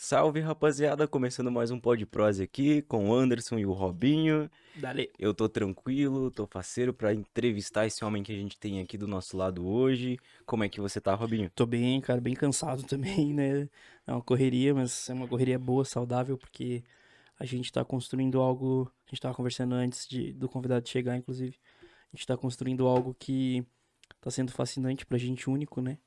Salve, rapaziada, começando mais um Pod Prose aqui com o Anderson e o Robinho. Dale. Eu tô tranquilo, tô faceiro pra entrevistar esse homem que a gente tem aqui do nosso lado hoje. Como é que você tá, Robinho? Tô bem, cara, bem cansado também, né? É uma correria, mas é uma correria boa, saudável, porque a gente tá construindo algo. A gente tava conversando antes do convidado chegar, inclusive. A gente tá construindo algo que tá sendo fascinante pra gente, único, né?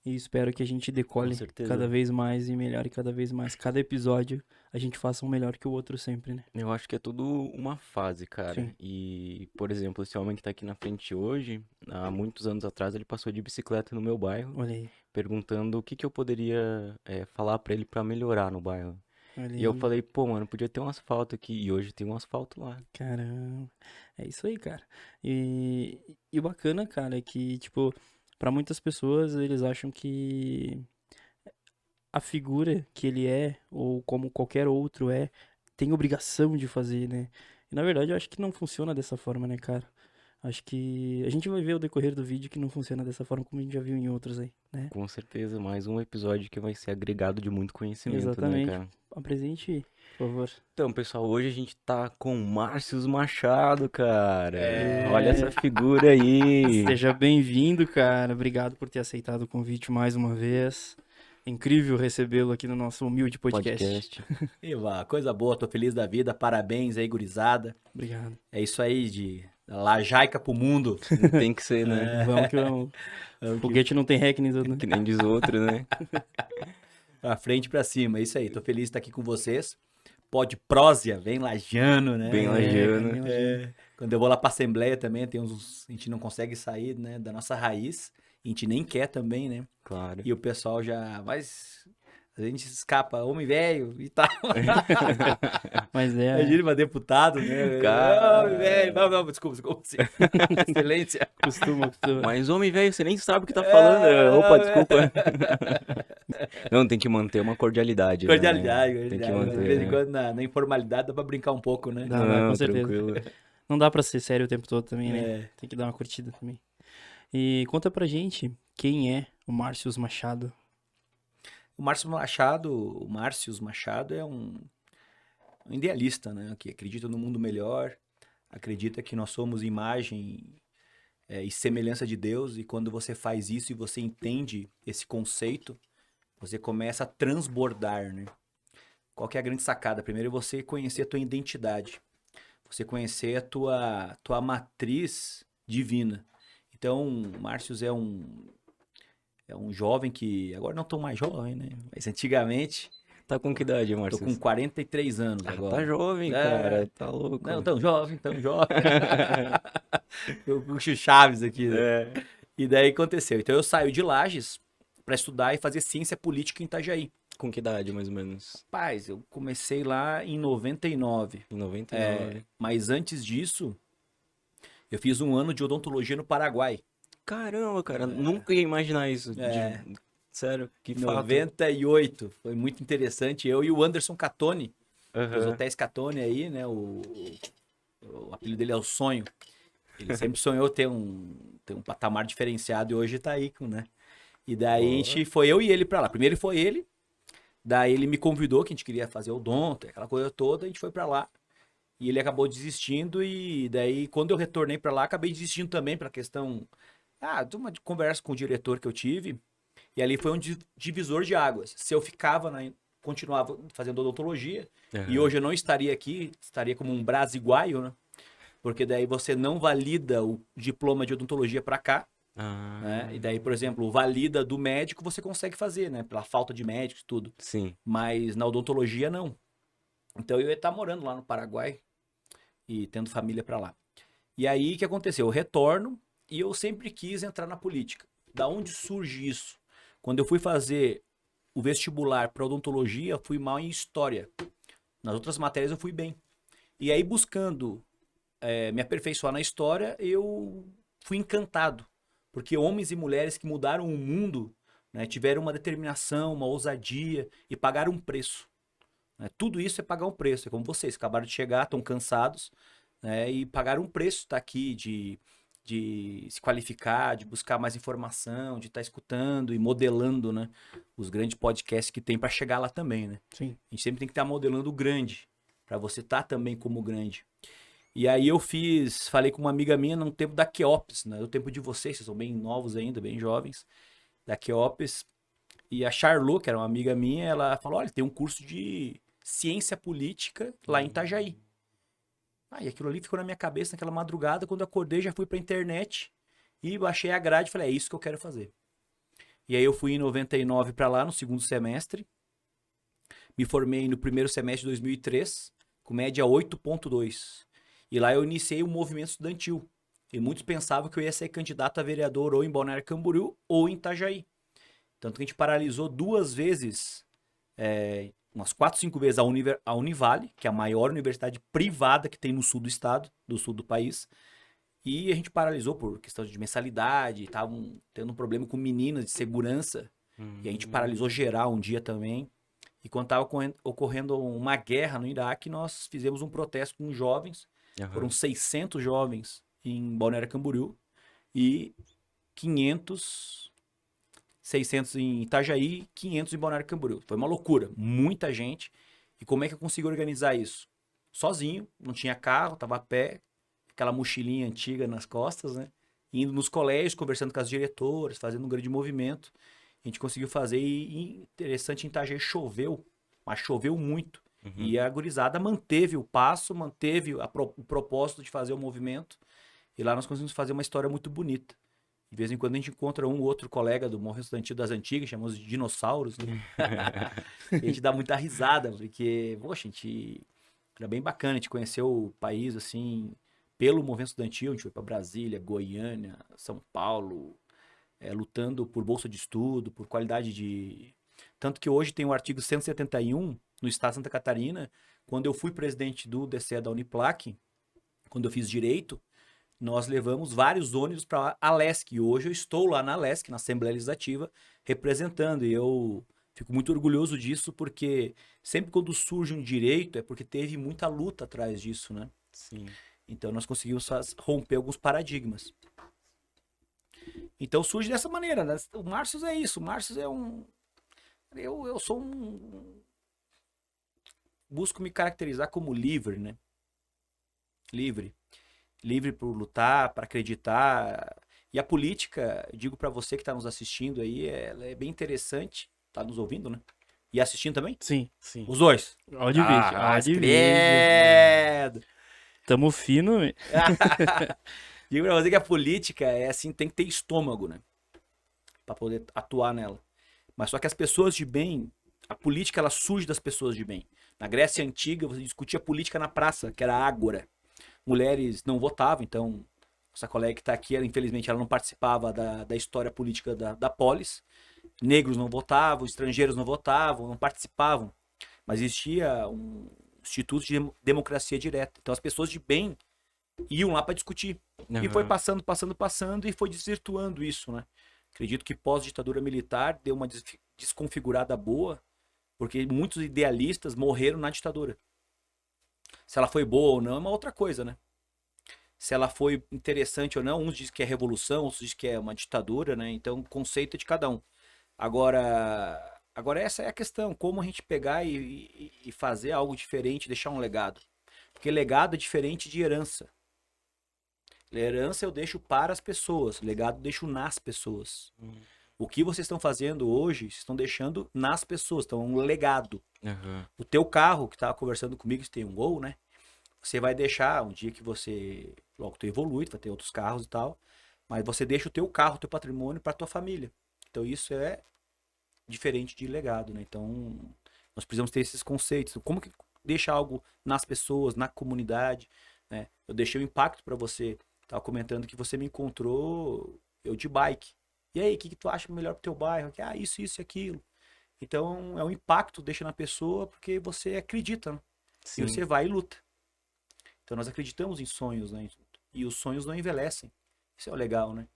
E espero que a gente Com decole cada certeza. vez mais e melhore cada vez mais. Cada episódio a gente faça um melhor que o outro sempre, né? Eu acho que é tudo uma fase, cara. Sim. E, por exemplo, esse homem que tá aqui na frente hoje, há muitos anos atrás, ele passou de bicicleta no meu bairro, Olha aí, perguntando o que que eu poderia falar pra ele pra melhorar no bairro. olha E eu aí. falei, pô, mano, podia ter um asfalto aqui. E hoje tem um asfalto lá. Caramba. É isso aí, cara. E o bacana, cara, é que, tipo, pra muitas pessoas eles acham que a figura que ele é, ou como qualquer outro é, tem obrigação de fazer, né? E na verdade eu acho que não funciona dessa forma, né, cara? Acho que a gente vai ver ao decorrer do vídeo que não funciona dessa forma como a gente já viu em outros aí, né? Com certeza, mais um episódio que vai ser agregado de muito conhecimento, né, Exatamente. cara? Apresente, por favor. Então, pessoal, hoje a gente tá com o Márcios Machado, cara. Olha É, essa figura aí. seja bem-vindo, cara. Obrigado por ter aceitado o convite mais uma vez. Incrível recebê-lo aqui no nosso humilde podcast. Podcast. Eva, coisa boa, tô feliz da vida, parabéns aí, gurizada. Obrigado. É isso aí, de lajaica pro mundo. Tem que ser, né? Vamos que vamos. Vamos que Foguete não tem ré que nem tudo, né? Que nem diz outro, né? pra frente e pra cima, é isso aí, tô feliz de estar aqui com vocês. Pode prósia, vem lajando, Bem né? É, cara, lagiano. bem imagino. Quando eu vou lá pra Assembleia também, a gente não consegue sair, né, da nossa raiz, a gente nem quer também, né? Claro. E o pessoal já, mas a gente escapa, homem velho e tal. Mas é, Imagina uma deputado, né? Homem velho, Cara. não, desculpa, sim. Excelência. costuma. Mas, homem velho, você nem sabe o que tá falando. Opa, É, desculpa. Não, tem que manter uma cordialidade, né? cordialidade, Tem que cordialidade. De manter, vez em né? quando na informalidade dá pra brincar um pouco, né? Dá, com Não, certeza. tranquilo. Não dá pra ser sério o tempo todo também, né? É. Tem que dar uma curtida também. E conta pra gente quem é o Márcios Machado. O Márcios Machado é um idealista, né? Que acredita no mundo melhor, acredita que nós somos imagem e semelhança de Deus, e quando você faz isso e você entende esse conceito, você começa a transbordar, né? Qual que é a grande sacada? Primeiro é você conhecer a tua identidade, você conhecer a tua matriz divina. Então, Márcios é um jovem que, agora não tão mais jovem, né? Mas antigamente, Tá com que idade, tô com Márcios? 43 anos Ah, tá agora. jovem, É, cara. Tá louco. não, tão jovem, tão jovem. Eu puxo Chaves aqui, né? É. E daí aconteceu. Então eu saio de Lages para estudar e fazer ciência política em Itajaí. Com que idade, mais ou menos? Paz, eu comecei lá em 99. Em 99. Mas antes disso, eu fiz um ano de odontologia no Paraguai. Caramba, cara, nunca ia imaginar isso. É, Sério, que em fato. 98. Foi muito interessante. Eu e o Anderson Catone, dos Aham. hotéis Catone aí, né? O apelido dele é o Sonho. Ele sempre sonhou ter um patamar diferenciado e hoje tá aí, né? E daí a Ó. gente foi eu e ele pra lá. Primeiro foi ele, daí ele me convidou que a gente queria fazer odonto, aquela coisa toda, a gente foi pra lá. E ele acabou desistindo e daí quando eu retornei pra lá, acabei desistindo também pela questão de uma conversa com o diretor que eu tive. E ali foi um divisor de águas. Se eu continuava fazendo odontologia, e Aham. hoje eu não estaria aqui, estaria como um brasiguaio, né? Porque daí você não valida o diploma de odontologia para cá, né? Ah, E daí, por exemplo, valida do médico você consegue fazer, né? Pela falta de médicos e tudo. sim. Mas na odontologia não. Então eu ia estar morando lá no Paraguai e tendo família para lá. E aí o que aconteceu? Eu retorno e eu sempre quis entrar na política. Da onde surge isso? Quando eu fui fazer o vestibular para odontologia, eu fui mal em história. Nas outras matérias eu fui bem. E aí buscando me aperfeiçoar na história, eu fui encantado. Porque homens e mulheres que mudaram o mundo, né, tiveram uma determinação, uma ousadia e pagaram um preço. Né? Tudo isso é pagar um preço. É como vocês, acabaram de chegar, estão cansados, né, e pagaram um preço. Está aqui de se qualificar, de buscar mais informação, de estar escutando e modelando, né, os grandes podcasts que tem para chegar lá também, né? Sim. A gente sempre tem que estar modelando o grande, para você estar também como grande. E aí falei com uma amiga minha no tempo da Queops, né? No tempo de vocês são bem novos ainda, bem jovens, da Queops. E a Charlot, que era uma amiga minha, ela falou, olha, tem um curso de ciência política lá em Itajaí. E aquilo ali ficou na minha cabeça naquela madrugada, quando eu acordei já fui pra internet e baixei a grade e falei, é isso que eu quero fazer. E aí eu fui em 99 para lá, no segundo semestre, me formei no primeiro semestre de 2003, com média 8,2. E lá eu iniciei o movimento estudantil. E muitos pensavam que eu ia ser candidato a vereador ou em Balneário Camboriú ou em Itajaí. Tanto que a gente paralisou 2 vezes, umas 4, 5 vezes a Univale, que é a maior universidade privada que tem no sul do estado, do sul do país. E a gente paralisou por questão de mensalidade, estavam tendo um problema com meninas de segurança. E a gente paralisou geral um dia também. E quando estava ocorrendo uma guerra no Iraque, nós fizemos um protesto com jovens. Foram 600 jovens em Balneário Camboriú e 600 em Itajaí, 500 em Balneário Camboriú. Foi uma loucura, muita gente. E como é que eu consegui organizar isso? Sozinho, não tinha carro, tava a pé, aquela mochilinha antiga nas costas, né? Indo nos colégios, conversando com as diretoras, fazendo um grande movimento. A gente conseguiu fazer e interessante, em Itajaí choveu, mas choveu muito. E a gurizada manteve o passo, manteve o propósito de fazer o movimento. E lá nós conseguimos fazer uma história muito bonita. De vez em quando a gente encontra um ou outro colega do movimento estudantil das antigas, chamamos de dinossauros, né? E a gente dá muita risada, porque, poxa, era bem bacana, a gente conheceu o país, assim, pelo movimento estudantil. A gente foi para Brasília, Goiânia, São Paulo, lutando por bolsa de estudo, por qualidade de... Tanto que hoje tem o artigo 171 no estado de Santa Catarina. Quando eu fui presidente do DCE da Uniplac, quando eu fiz direito, nós levamos vários ônibus para a Alesc. E hoje eu estou lá na Alesc, na Assembleia Legislativa, representando. E eu fico muito orgulhoso disso, porque sempre quando surge um direito é porque teve muita luta atrás disso, né? Sim. Então nós conseguimos romper alguns paradigmas. Então surge dessa maneira, né? O Márcio é isso. O Márcio é um... Eu sou um... Busco me caracterizar como livre, né? Livre. Livre por lutar, para acreditar. E a política, digo para você que está nos assistindo aí, ela é bem interessante. Tá nos ouvindo, né? E assistindo também? Sim. Sim. Os dois. Ó de vídeo, ó de vídeo. Credo. Tamo fino. Digo pra você que a política é assim, tem que ter estômago, né? Pra poder atuar nela. Mas só que as pessoas de bem, a política ela surge das pessoas de bem. Na Grécia Antiga, você discutia política na praça, que era a ágora. Mulheres não votavam, então essa colega que está aqui, infelizmente, ela não participava da história política da polis. Negros não votavam, estrangeiros não votavam, não participavam. Mas existia um instituto de democracia direta. Então as pessoas de bem iam lá para discutir. E foi passando, e foi desvirtuando isso, né? Acredito que pós-ditadura militar deu uma desconfigurada boa, porque muitos idealistas morreram na ditadura. Se ela foi boa ou não é uma outra coisa, né? Se ela foi interessante ou não, uns dizem que é revolução, outros dizem que é uma ditadura, né? Então, o conceito é de cada um. Agora essa é a questão, como a gente pegar e fazer algo diferente, deixar um legado. Porque legado é diferente de herança. Herança eu deixo para as pessoas, legado eu deixo nas pessoas. O que vocês estão fazendo hoje, vocês estão deixando nas pessoas, então é um legado. O teu carro, que estava conversando comigo, que tem um Gol, né? Você vai deixar, um dia que você, logo tu evolui, vai ter outros carros e tal, mas você deixa o teu carro, o teu patrimônio para tua família. Então isso é diferente de legado, né? Então nós precisamos ter esses conceitos. Como que deixa algo nas pessoas, na comunidade, né? Eu deixei um impacto para você. Tava comentando que você me encontrou, eu de bike. E aí, o que tu acha melhor pro teu bairro? Isso e aquilo. Então, é um impacto, deixa na pessoa, porque você acredita, né? Sim. E você vai e luta. Então, nós acreditamos em sonhos, né? E os sonhos não envelhecem. Isso é o legal, né?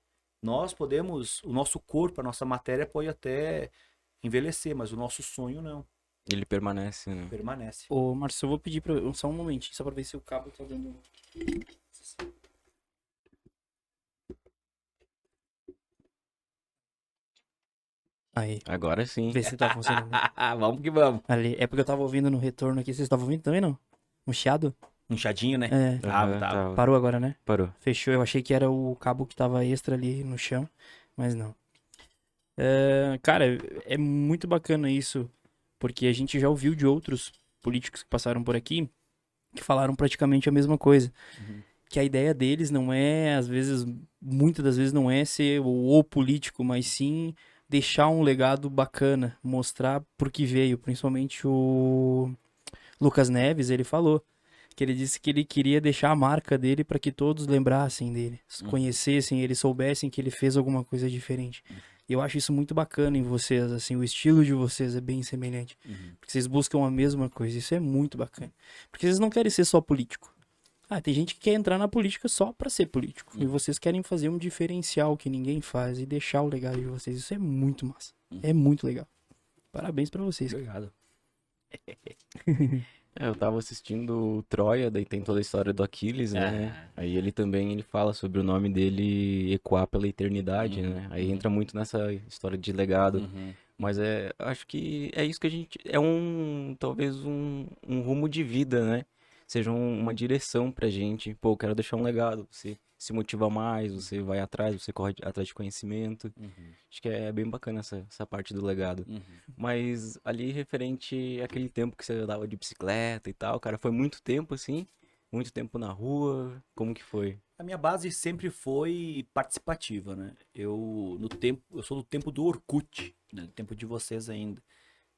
Nós podemos, o nosso corpo, a nossa matéria pode até envelhecer, mas o nosso sonho não. Ele permanece, né? Permanece. Ô, Márcio, eu vou pedir só um momentinho, só pra ver se o cabo tá dando... Aí, Agora sim. vê se tá funcionando. Vamos que vamos. Ali, é porque eu tava ouvindo no retorno aqui. Vocês estavam ouvindo também, não? Um chiado? Um chadinho, né? É. Tava, Aham, tava. Parou agora, né? Parou. Fechou. Eu achei que era o cabo que tava extra ali no chão, mas não. É, cara, é muito bacana isso, porque a gente já ouviu de outros políticos que passaram por aqui que falaram praticamente a mesma coisa. Uhum. Que a ideia deles não é, às vezes, muitas das vezes não é ser o político, mas sim deixar um legado bacana, mostrar por que veio. Principalmente o Lucas Neves, ele falou que ele disse que ele queria deixar a marca dele para que todos lembrassem dele, conhecessem ele, soubessem que ele fez alguma coisa diferente. E eu acho isso muito bacana em vocês, assim, o estilo de vocês é bem semelhante. Porque vocês buscam a mesma coisa, isso é muito bacana. Porque vocês não querem ser só político. Ah, tem gente que quer entrar na política só pra ser político. E vocês querem fazer um diferencial que ninguém faz e deixar o legado de vocês. Isso é muito massa. É muito legal. Parabéns pra vocês. Obrigado. Eu tava assistindo o Troia, daí tem toda a história do Aquiles, né? Aí ele fala sobre o nome dele ecoar pela eternidade, né? Aí entra muito nessa história de legado. Uhum. Mas acho que é isso que a gente, talvez um rumo de vida, né? Seja uma direção pra gente. Pô, eu quero deixar um legado. Você se motiva mais, você vai atrás, você corre atrás de conhecimento. Acho que é bem bacana essa parte do legado. Mas ali referente àquele tempo que você andava de bicicleta e tal, cara, foi muito tempo assim? Muito tempo na rua? Como que foi? A minha base sempre foi participativa, né? Eu sou do tempo do Orkut, né? Do tempo de vocês ainda.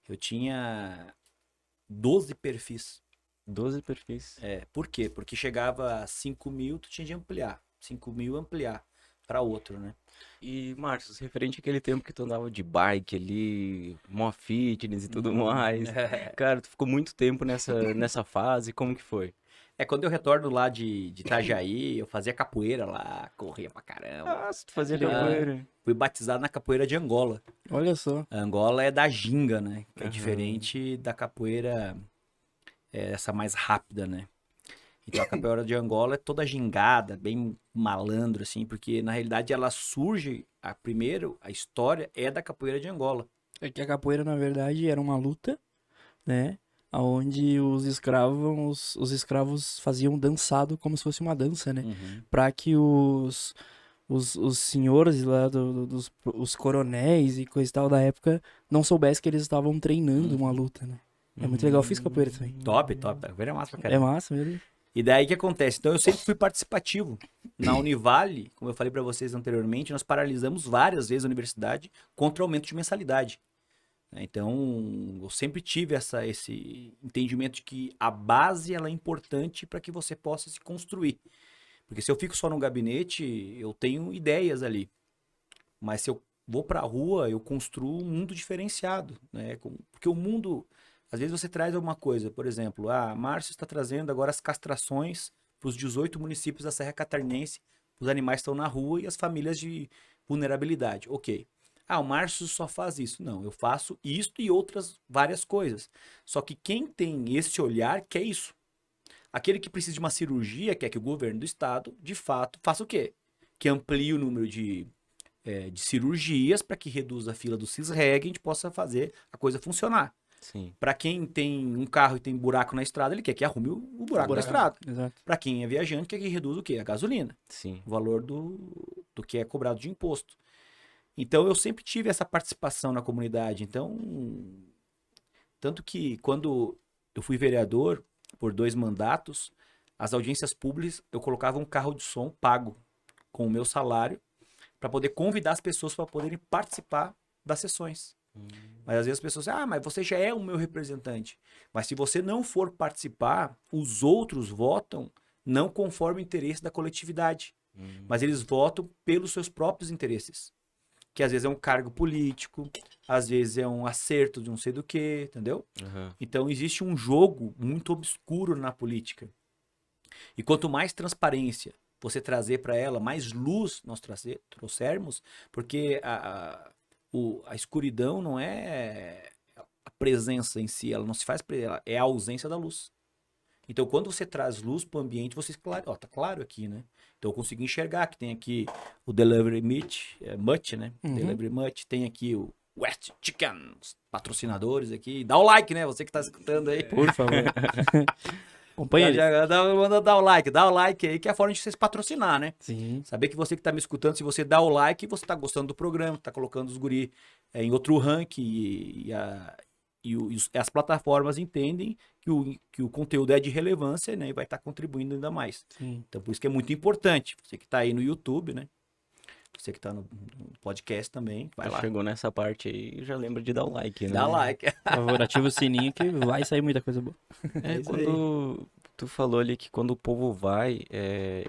Eu tinha 12 perfis. 12 perfis. Por quê? Porque chegava a 5.000, tu tinha de ampliar. 5.000 ampliar para outro, né? E, Marcos, referente àquele tempo que tu andava de bike ali, mó fitness e tudo mais. Cara, tu ficou muito tempo nessa fase, como que foi? Quando eu retorno lá de Itajaí, eu fazia capoeira lá, corria pra caramba. Nossa, tu fazia Que legal. capoeira. Fui batizado na capoeira de Angola. Olha só. A Angola é da ginga, né? Que é Aham. diferente da capoeira, essa mais rápida, né? Então a capoeira de Angola é toda gingada, bem malandro, assim, porque na realidade ela surge, a história é da capoeira de Angola. É que a capoeira, na verdade, era uma luta, né? Onde os escravos faziam dançado como se fosse uma dança, né? Pra que os senhores lá, os coronéis e coisa e tal da época não soubessem que eles estavam treinando uma luta, né? É muito legal. Eu fiz capoeira também. Top, top. A capoeira é massa pra É caramba. massa mesmo. E daí o que acontece? Então eu sempre fui participativo. Na Univale, como eu falei pra vocês anteriormente, nós paralisamos várias vezes a universidade contra o aumento de mensalidade. Então, eu sempre tive esse entendimento de que a base ela é importante para que você possa se construir. Porque se eu fico só no gabinete, eu tenho ideias ali. Mas se eu vou para a rua, eu construo um mundo diferenciado, né? Porque o mundo, às vezes você traz alguma coisa, por exemplo, Márcio está trazendo agora as castrações para os 18 municípios da Serra Catarinense, os animais estão na rua e as famílias de vulnerabilidade. Ok. O Márcio só faz isso. Não, eu faço isto e outras várias coisas. Só que quem tem esse olhar quer isso. Aquele que precisa de uma cirurgia quer que o governo do estado, de fato, faça o quê? Que amplie o número de cirurgias para que reduza a fila do CISREG e a gente possa fazer a coisa funcionar. Sim. Para quem tem um carro e tem buraco na estrada, ele quer que arrume o buraco da estrada. Exato. Para quem é viajante, quer que reduza o quê? A gasolina. Sim. O valor do que é cobrado de imposto. Então, eu sempre tive essa participação na comunidade. Então, tanto que quando eu fui vereador por 2 mandatos, as audiências públicas, eu colocava um carro de som pago com o meu salário para poder convidar as pessoas para poderem participar das sessões. Mas às vezes as pessoas dizem, mas você já é o meu representante. Mas se você não for participar, os outros votam não conforme o interesse da coletividade. Mas eles votam pelos seus próprios interesses. Que às vezes é um cargo político, às vezes é um acerto de não sei do que, entendeu? Aham. Então existe um jogo muito obscuro na política. E quanto mais transparência você trazer para ela, mais luz nós trouxermos, porque a escuridão não é a presença em si, ela não se faz, é a ausência da luz. Então, quando você traz luz para o ambiente, você tá claro aqui, né? Então, eu consegui enxergar que tem aqui o Delivery Much, né? Delivery Much, tem aqui o West Chicken, os patrocinadores aqui. Dá o like, né? Você que tá escutando aí. Por favor. Acompanha eles. Manda dar o like aí, que é a forma de você se patrocinar, né? Sim. Saber que você que tá me escutando, se você dá o like, você tá gostando do programa, tá colocando os guri em outro ranking e as plataformas entendem que o conteúdo é de relevância, né? E vai estar contribuindo ainda mais. Sim. Então, por isso que é muito importante. Você que tá aí no YouTube, né? Você que tá no podcast também, vai lá. Chegou nessa parte aí, já lembra de dar o like, né? Dá like. Por favor, ativa o sininho que vai sair muita coisa boa. É, isso aí. quando tu falou ali que quando o povo vai,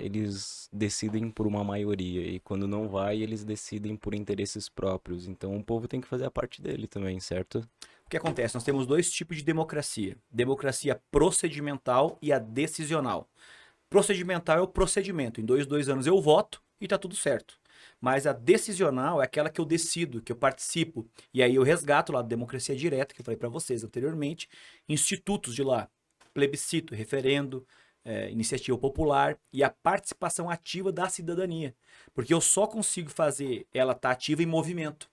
eles decidem por uma maioria. E quando não vai, eles decidem por interesses próprios. Então o povo tem que fazer a parte dele também, certo? O que acontece? Nós temos dois tipos de democracia. Democracia procedimental e a decisional. Procedimental é o procedimento. Em 2 anos eu voto e tá tudo certo. Mas a decisional é aquela que eu decido, que eu participo. E aí eu resgato lá a democracia direta, que eu falei para vocês anteriormente, institutos de lá, plebiscito, referendo, iniciativa popular e a participação ativa da cidadania. Porque eu só consigo fazer ela estar ativa em movimento.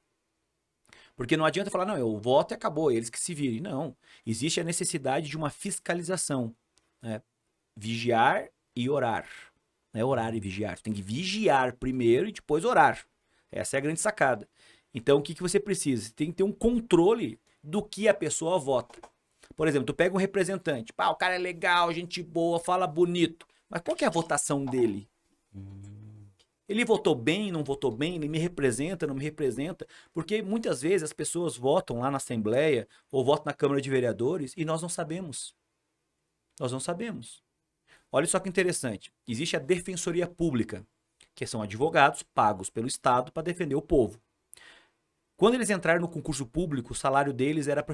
Porque não adianta falar, não, eu voto e acabou, eles que se virem. Não, existe a necessidade de uma fiscalização, né? Vigiar e orar. Não é orar e vigiar. Você tem que vigiar primeiro e depois orar. Essa é a grande sacada. Então, o que você precisa? Você tem que ter um controle do que a pessoa vota. Por exemplo, tu pega um representante. Pá, o cara é legal, gente boa, fala bonito. Mas qual que é a votação dele? Ele votou bem, não votou bem? Ele me representa, não me representa? Porque muitas vezes as pessoas votam lá na Assembleia ou votam na Câmara de Vereadores e nós não sabemos. Nós não sabemos. Olha só que interessante. Existe a Defensoria Pública, que são advogados pagos pelo Estado para defender o povo. Quando eles entraram no concurso público, o salário deles era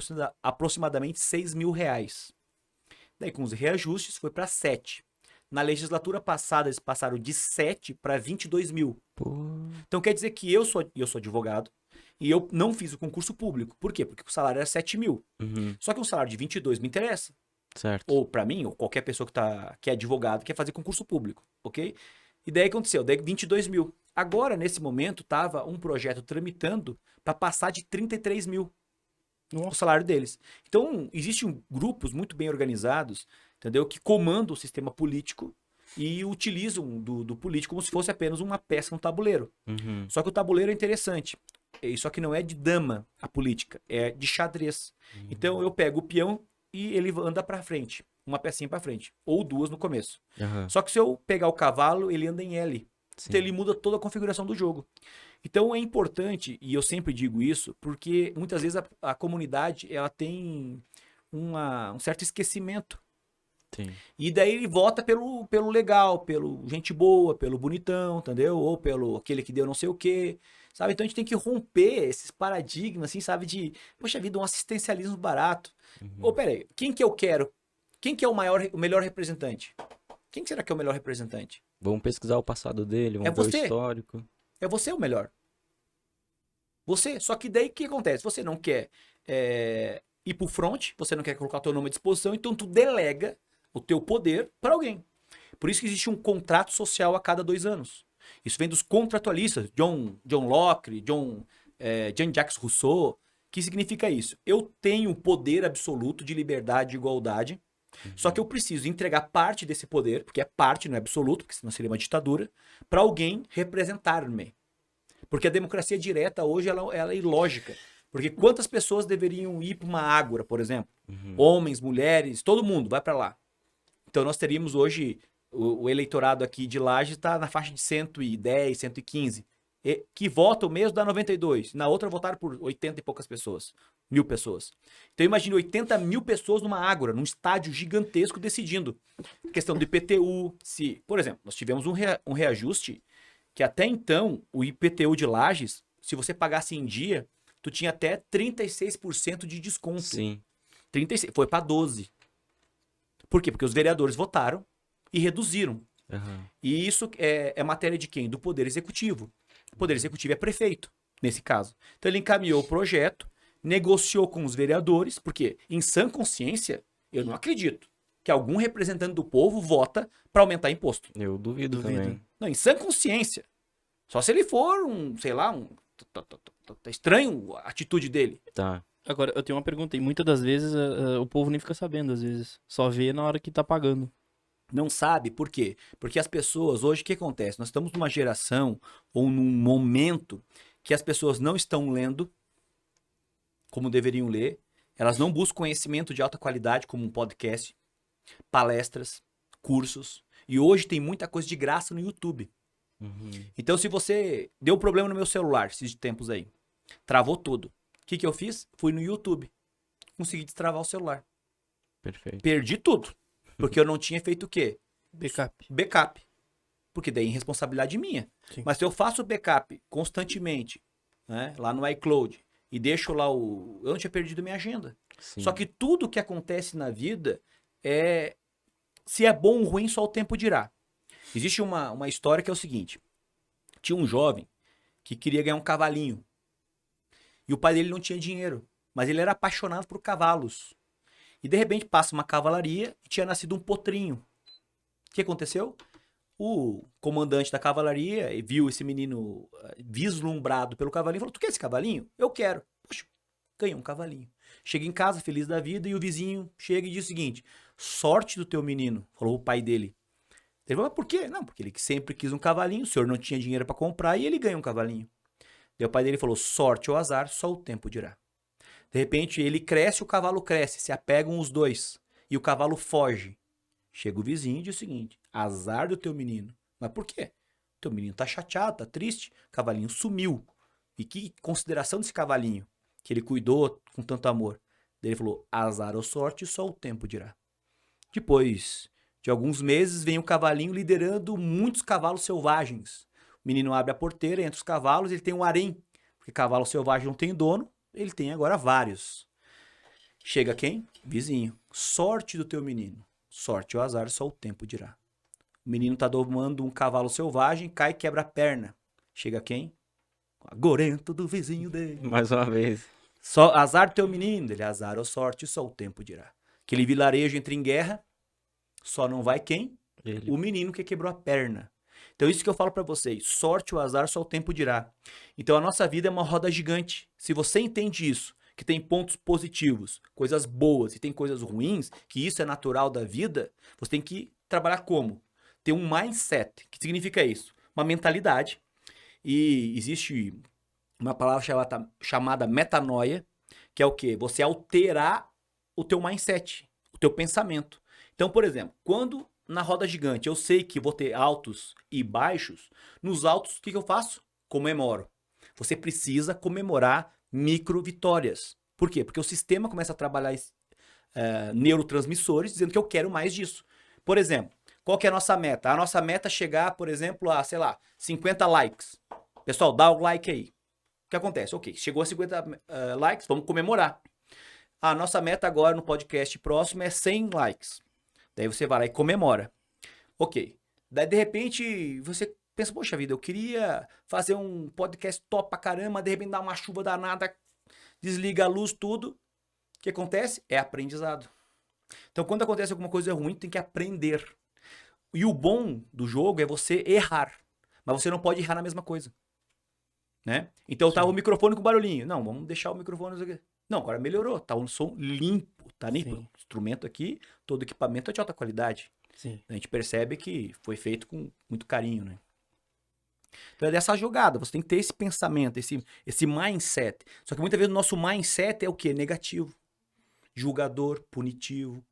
aproximadamente R$6.000. Daí, com os reajustes, foi para 7. Na legislatura passada, eles passaram de 7 para 22 mil. Pô. Então, quer dizer que eu sou advogado e eu não fiz o concurso público. Por quê? Porque o salário era 7 mil. Uhum, Só que um salário de 22 me interessa. certo. Ou para mim, ou qualquer pessoa que é advogado, quer fazer concurso público, ok? E daí aconteceu, daí 22 mil. Agora, nesse momento, tava um projeto tramitando para passar de 33 mil o salário deles. Então, existem grupos muito bem organizados, entendeu? Que comandam o sistema político e utilizam do político como se fosse apenas uma peça no tabuleiro. Uhum. Só que o tabuleiro é interessante. Só que não é de dama a política, é de xadrez. Então, eu pego o peão e ele anda para frente, uma pecinha para frente, ou duas no começo. Aham, Só que se eu pegar o cavalo, ele anda em L. sim. Então ele muda toda a configuração do jogo. Então é importante, e eu sempre digo isso, porque muitas vezes a comunidade ela tem um certo esquecimento. Sim. E daí ele vota pelo legal, pelo gente boa, pelo bonitão, entendeu? Ou pelo aquele que deu não sei o quê. Sabe? Então a gente tem que romper esses paradigmas, assim, sabe? De, poxa vida, um assistencialismo barato. Ô, peraí, quem que eu quero? Quem que é o melhor representante? Quem será que é o melhor representante? Vamos pesquisar o passado dele, vamos É ver o você. histórico. É você o melhor. Você. Só que daí o que acontece? Você não quer ir pro front, você não quer colocar o teu nome à disposição, então tu delega o teu poder para alguém. Por isso que existe um contrato social a cada 2 anos. Isso vem dos contratualistas, John Locke, Jean-Jacques Rousseau. Que significa isso? Eu tenho poder absoluto de liberdade e igualdade, só que eu preciso entregar parte desse poder, porque é parte, não é absoluto, porque senão seria uma ditadura, para alguém representar-me. Porque a democracia direta hoje ela é ilógica. Porque quantas pessoas deveriam ir para uma ágora, por exemplo? Homens, mulheres, todo mundo vai para lá. Então nós teríamos hoje, o eleitorado aqui de Lages está na faixa de 110, 115. Que votam mesmo dá 92. Na outra votaram por 80 e poucas pessoas. 1.000 pessoas. Então imagine 80 mil pessoas numa ágora, num estádio gigantesco decidindo. Questão do IPTU. Por exemplo, nós tivemos um reajuste que até então, o IPTU de Lages, se você pagasse em dia, tu tinha até 36% de desconto. Sim. 36, foi para 12%. Por quê? Porque os vereadores votaram e reduziram. Aham. E isso é matéria de quem? Do Poder Executivo. O Poder Executivo é prefeito, nesse caso. Então ele encaminhou o projeto, negociou com os vereadores, porque em sã consciência, eu não acredito que algum representante do povo vota para aumentar imposto. Eu duvido também. Não, em sã consciência. Só se ele for sei lá, Tá estranho a atitude dele. Tá. Agora, eu tenho uma pergunta, e muitas das vezes o povo nem fica sabendo, às vezes. Só vê na hora que tá pagando. Não sabe por quê? Porque as pessoas, hoje, o que acontece? Nós estamos numa geração ou num momento que as pessoas não estão lendo como deveriam ler, elas não buscam conhecimento de alta qualidade, como um podcast, palestras, cursos, e hoje tem muita coisa de graça no YouTube. Uhum. Então, se você deu problema no meu celular esses tempos aí, travou tudo, o que eu fiz? Fui no YouTube, consegui destravar o celular. Perfeito. Perdi tudo, porque eu não tinha feito o quê? Backup. Backup. Porque daí é irresponsabilidade minha. Sim. Mas se eu faço backup constantemente, né, lá no iCloud, e deixo lá o... Eu não tinha perdido minha agenda. Sim. Só que tudo que acontece na vida é... Se é bom ou ruim, só o tempo dirá. Existe uma história que é o seguinte. Tinha um jovem que queria ganhar um cavalinho. E o pai dele não tinha dinheiro. Mas ele era apaixonado por cavalos. E de repente passa uma cavalaria e tinha nascido um potrinho. O que aconteceu? O comandante da cavalaria viu esse menino vislumbrado pelo cavalinho e falou: tu quer esse cavalinho? Eu quero. Poxa, ganhei um cavalinho. Chega em casa, feliz da vida, e o vizinho chega e diz o seguinte: sorte do teu menino, falou o pai dele. Ele falou: mas por quê? Não, porque ele sempre quis um cavalinho, o senhor não tinha dinheiro para comprar e ele ganha um cavalinho. Daí o pai dele falou: sorte ou azar, só o tempo dirá. De repente ele cresce, o cavalo cresce, se apegam os dois e o cavalo foge. Chega o vizinho e diz o seguinte: azar do teu menino. Mas por quê? Teu menino tá chateado, tá triste, o cavalinho sumiu. E que consideração desse cavalinho, que ele cuidou com tanto amor. Daí ele falou: azar ou sorte, só o tempo dirá. Depois de alguns meses, vem o cavalinho liderando muitos cavalos selvagens. O menino abre a porteira, entre os cavalos, ele tem um harém. Porque cavalo selvagem não tem dono, ele tem agora vários. Chega quem? Vizinho. Sorte do teu menino. Sorte ou azar, só o tempo dirá. O menino tá domando um cavalo selvagem, cai e quebra a perna. Chega quem? O agorento do vizinho dele. Mais uma vez. Só azar do teu menino, ele azar ou sorte, só o tempo dirá. Aquele vilarejo entra em guerra, só não vai quem? Ele. O menino que quebrou a perna. Então isso que eu falo pra vocês, sorte ou azar, só o tempo dirá. Então a nossa vida é uma roda gigante. Se você entende isso, que tem pontos positivos, coisas boas e tem coisas ruins, que isso é natural da vida, você tem que trabalhar como? Ter um mindset. O que significa isso? Uma mentalidade. E existe uma palavra chamada metanoia, que é o quê? Você alterar o teu mindset, o teu pensamento. Então, por exemplo, quando na roda gigante eu sei que vou ter altos e baixos, nos altos o que eu faço? Comemoro. Você precisa comemorar micro vitórias. Por quê? Porque o sistema começa a trabalhar neurotransmissores dizendo que eu quero mais disso. Por exemplo, qual que é a nossa meta? A nossa meta é chegar, por exemplo, a, sei lá, 50 likes. Pessoal, dá o like aí. O que acontece? Ok, chegou a 50 likes, vamos comemorar. A nossa meta agora no podcast próximo é 100 likes. Daí você vai lá e comemora. Ok. Daí, de repente, você pensa, poxa vida, eu queria fazer um podcast top pra caramba, de repente dá uma chuva danada, desliga a luz, tudo. O que acontece? É aprendizado. Então, quando acontece alguma coisa ruim, tem que aprender. E o bom do jogo é você errar. Mas você não pode errar na mesma coisa. Né? Então, tá o microfone com barulhinho. Não, vamos deixar o microfone... Não, agora melhorou. Tá um som limpo, tá limpo. Sim. O instrumento aqui, todo equipamento é de alta qualidade. Sim. A gente percebe que foi feito com muito carinho, né? Então é dessa jogada, você tem que ter esse pensamento, esse mindset. Só que muitas vezes o nosso mindset é o quê? Negativo. Julgador, punitivo.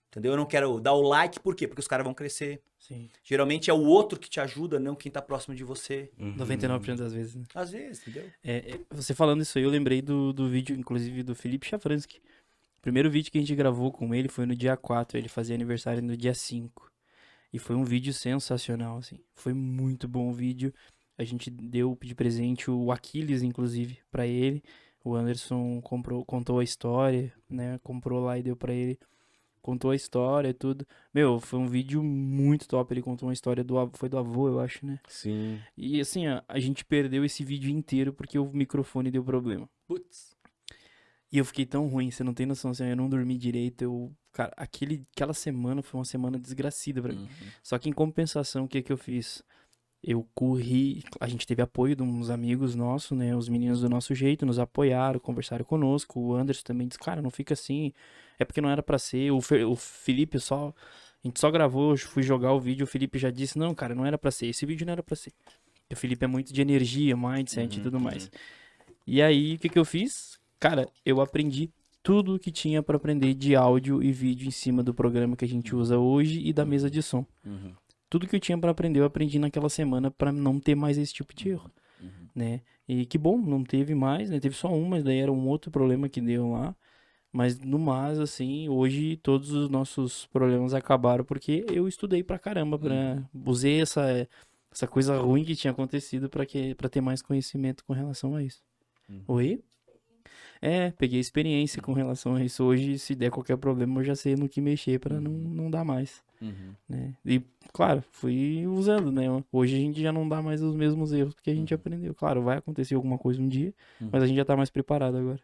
Entendeu? Eu não quero dar o like, por quê? Porque os caras vão crescer. Sim. Geralmente é o outro que te ajuda, não quem tá próximo de você. 99% das vezes, né? Às vezes, entendeu? Você falando isso aí, eu lembrei do vídeo, inclusive, do Felipe Chafransky. O primeiro vídeo que a gente gravou com ele foi no dia 4, ele fazia aniversário no dia 5. E foi um vídeo sensacional, assim. Foi muito bom o vídeo. A gente deu de presente o Aquiles, inclusive, pra ele. O Anderson contou a história, né? Comprou lá e deu pra ele. Contou a história e tudo. Meu, foi um vídeo muito top. Ele contou uma história foi do avô, eu acho, né? Sim. E assim, a gente perdeu esse vídeo inteiro porque o microfone deu problema. Putz. E eu fiquei tão ruim, você não tem noção, assim, eu não dormi direito, cara, aquela semana foi uma semana desgracida pra mim. Só que em compensação, o que eu fiz? Eu corri, a gente teve apoio de uns amigos nossos, né? Os meninos do nosso jeito nos apoiaram, conversaram conosco. O Anderson também disse, cara, não fica assim. É porque não era pra ser. O Felipe só. A gente só gravou, eu fui jogar o vídeo, o Felipe já disse, não, cara, não era pra ser. Esse vídeo não era pra ser. O Felipe é muito de energia, mindset e tudo mais. E aí, o que que eu fiz? Cara, eu aprendi tudo que tinha pra aprender de áudio e vídeo em cima do programa que a gente usa hoje e da mesa de som. Uhum. Tudo que eu tinha pra aprender, eu aprendi naquela semana pra não ter mais esse tipo de erro, né? E que bom, não teve mais, né? Teve só um, mas daí era um outro problema que deu lá. Mas no mais, assim, hoje todos os nossos problemas acabaram porque eu estudei pra caramba, usei essa coisa ruim que tinha acontecido para ter mais conhecimento com relação a isso. Oi? É, peguei experiência com relação a isso. Hoje, se der qualquer problema, eu já sei no que mexer pra não dar mais, Uhum. né? E, claro, fui usando, né? Hoje a gente já não dá mais os mesmos erros porque a gente aprendeu. Claro, vai acontecer alguma coisa um dia, mas a gente já tá mais preparado agora.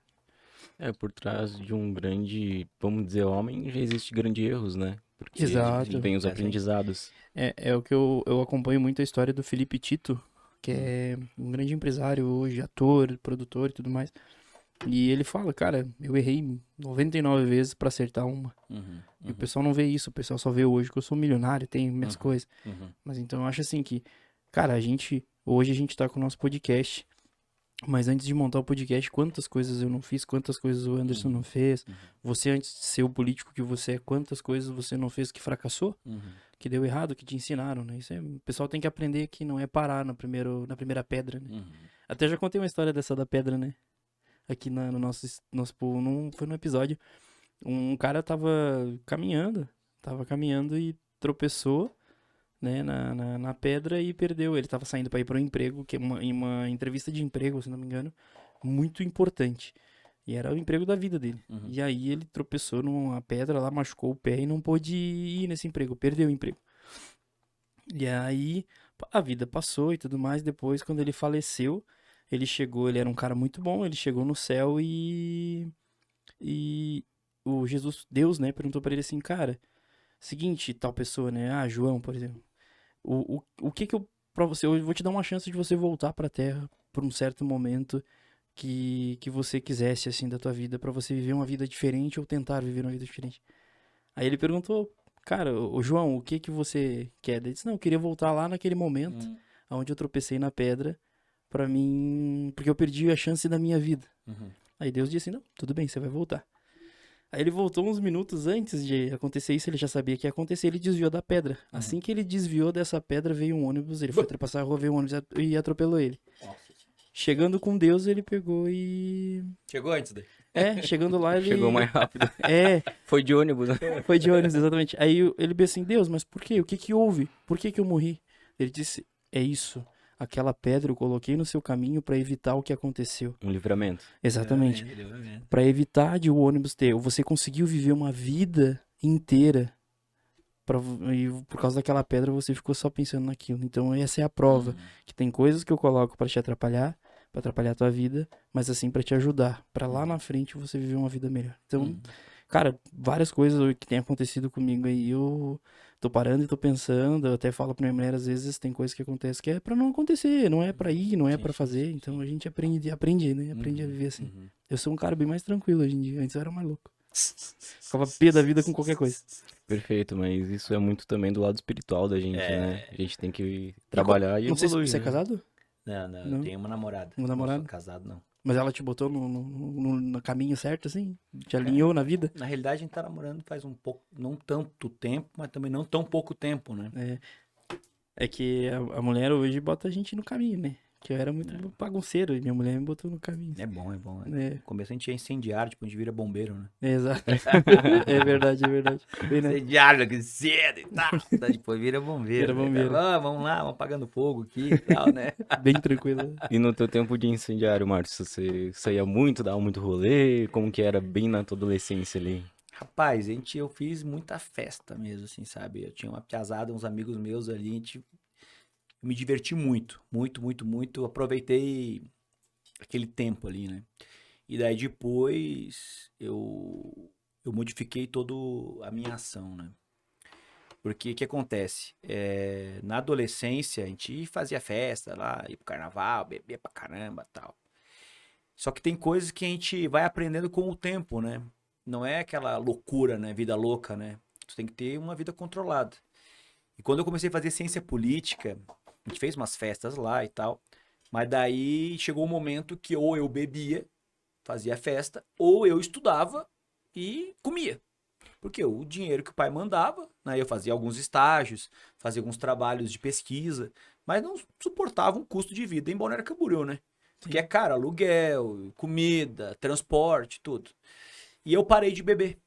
Por trás de um grande, vamos dizer, homem, já existe grandes erros, né? Porque Exato. vem os aprendizados. É o que eu acompanho muito a história do Felipe Tito, que é um grande empresário hoje, ator, produtor e tudo mais. E ele fala, cara, eu errei 99 vezes pra acertar uma. E o pessoal não vê isso, o pessoal só vê hoje que eu sou milionário, tenho minhas coisas. Mas então eu acho assim que, cara, hoje a gente tá com o nosso podcast. Mas antes de montar o podcast, quantas coisas eu não fiz, quantas coisas o Anderson não fez. Você, antes de ser o político que você é, quantas coisas você não fez que fracassou, que deu errado, que te ensinaram, né? O pessoal tem que aprender que não é parar na primeira pedra, né? Até já contei uma história dessa da pedra, né? Aqui no nosso foi num episódio. Um cara tava caminhando e tropeçou, né, na pedra e perdeu. Ele tava saindo pra ir para um emprego, que é em uma entrevista de emprego, se não me engano, muito importante. E era o emprego da vida dele. E aí ele tropeçou numa pedra lá, machucou o pé e não pôde ir nesse emprego, perdeu o emprego. E aí a vida passou e tudo mais. Depois, quando ele faleceu, ele era um cara muito bom, ele chegou no céu e o Deus, né, perguntou pra ele assim, cara, seguinte, tal pessoa, né, João, por exemplo. O que que eu, pra você, eu vou te dar uma chance de você voltar pra Terra por um certo momento que você quisesse, assim, da tua vida, pra você viver uma vida diferente ou tentar viver uma vida diferente. Aí ele perguntou, cara, ô João, o que que você quer? Ele disse, não, eu queria voltar lá naquele momento onde eu tropecei na pedra pra mim, porque eu perdi a chance da minha vida. Aí Deus disse, não, tudo bem, você vai voltar. Aí ele voltou uns minutos antes de acontecer isso, ele já sabia que ia acontecer, ele desviou da pedra. Assim que ele desviou dessa pedra, veio um ônibus, ele foi ultrapassar a rua, veio um ônibus e atropelou ele. Chegando com Deus, ele pegou e... Chegou antes daí. Chegando lá, ele... Chegou mais rápido. É, Foi de ônibus, né? foi de ônibus, exatamente. Aí ele disse assim, Deus, mas por quê? O que que houve? Por que que eu morri? Ele disse, é isso. Aquela pedra eu coloquei no seu caminho pra evitar o que aconteceu. Um livramento. Exatamente. Pra evitar de o ônibus ter. Você conseguiu viver uma vida inteira. E por causa daquela pedra você ficou só pensando naquilo. Então essa é a prova. Que tem coisas que eu coloco pra te atrapalhar, pra atrapalhar a tua vida, mas assim pra te ajudar. Pra lá na frente você viver uma vida melhor. Então, cara, várias coisas que tem acontecido comigo aí, eu tô parando e tô pensando. Eu até falo pra minha mulher, às vezes tem coisas que acontecem que é pra não acontecer, não é pra ir, não é pra fazer. Então a gente aprende, né? Aprende a viver assim. Eu sou um cara bem mais tranquilo hoje em dia. Antes eu era mais louco. Ficava pé da vida com qualquer coisa. Perfeito, mas isso é muito também do lado espiritual da gente, né? A gente tem que trabalhar e Não sei se evoluir, você é né? casado? Não, Não. eu tenho uma namorada. Uma namorada? Não sou casado, não. Mas ela te botou no caminho certo, assim? Te alinhou na vida? Na realidade, a gente tá namorando faz um pouco, não tanto tempo, mas também não tão pouco tempo, né? É que a mulher hoje bota a gente no caminho, né? Que eu era muito bagunceiro e minha mulher me botou no caminho. É bom, é bom. É. No começo a gente é incendiário, tipo, a gente vira bombeiro, né? Exato. É verdade, é verdade. Bem, né? Incendiário, que cedo e tal. Daí depois vira bombeiro. Vira né? bombeiro. Ah, vamos lá, vamos apagando fogo aqui e tal, né? Bem tranquilo. E no teu tempo de incendiário, Márcio, você saía muito, dava muito rolê? Como que era bem na tua adolescência ali? Rapaz, eu fiz muita festa mesmo, assim, sabe? Eu tinha uma piazada, uns amigos meus ali, eu me diverti muito, muito, muito, muito. Aproveitei aquele tempo ali, né? E daí depois eu modifiquei toda a minha ação, né? Porque o que acontece? Na adolescência, a gente fazia festa lá, ia pro carnaval, bebia pra caramba e tal. Só que tem coisas que a gente vai aprendendo com o tempo, né? Não é aquela loucura, né? Vida louca, né? Tu tem que ter uma vida controlada. E quando eu comecei a fazer ciência política, a gente fez umas festas lá e tal. Mas daí chegou um momento que ou eu bebia, fazia festa, ou eu estudava e comia. Porque o dinheiro que o pai mandava, né? Eu fazia alguns estágios, fazia alguns trabalhos de pesquisa, mas não suportava um custo de vida em Balneário Camboriú, né? Porque é caro, aluguel, comida, transporte, tudo. E eu parei de beber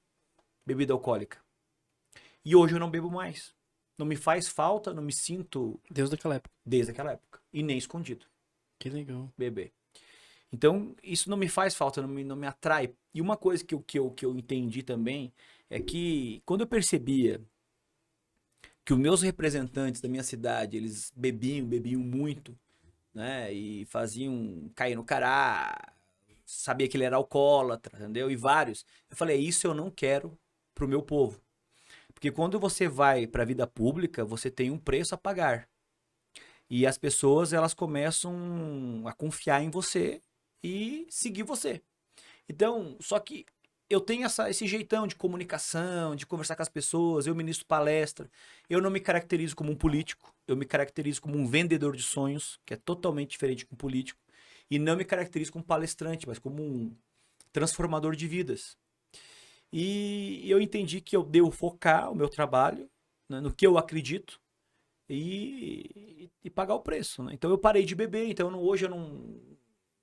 bebida alcoólica. E hoje eu não bebo mais. Não me faz falta, não me sinto Deus daquela época. desde aquela época. E nem escondido, Que legal. beber. Então, isso não me faz falta, não me atrai. E uma coisa que eu entendi também é que quando eu percebia que os meus representantes da minha cidade, eles bebiam muito, né? E faziam cair no cará, sabia que ele era alcoólatra, entendeu? E vários. Eu falei, isso eu não quero pro meu povo. Porque quando você vai para a vida pública, você tem um preço a pagar. E as pessoas, elas começam a confiar em você e seguir você. Então, só que eu tenho esse jeitão de comunicação, de conversar com as pessoas, eu ministro palestra. Eu não me caracterizo como um político, eu me caracterizo como um vendedor de sonhos, que é totalmente diferente de um político. E não me caracterizo como palestrante, mas como um transformador de vidas. E eu entendi que eu devo focar o meu trabalho, né, no que eu acredito e pagar o preço, né? Então eu parei de beber, então hoje eu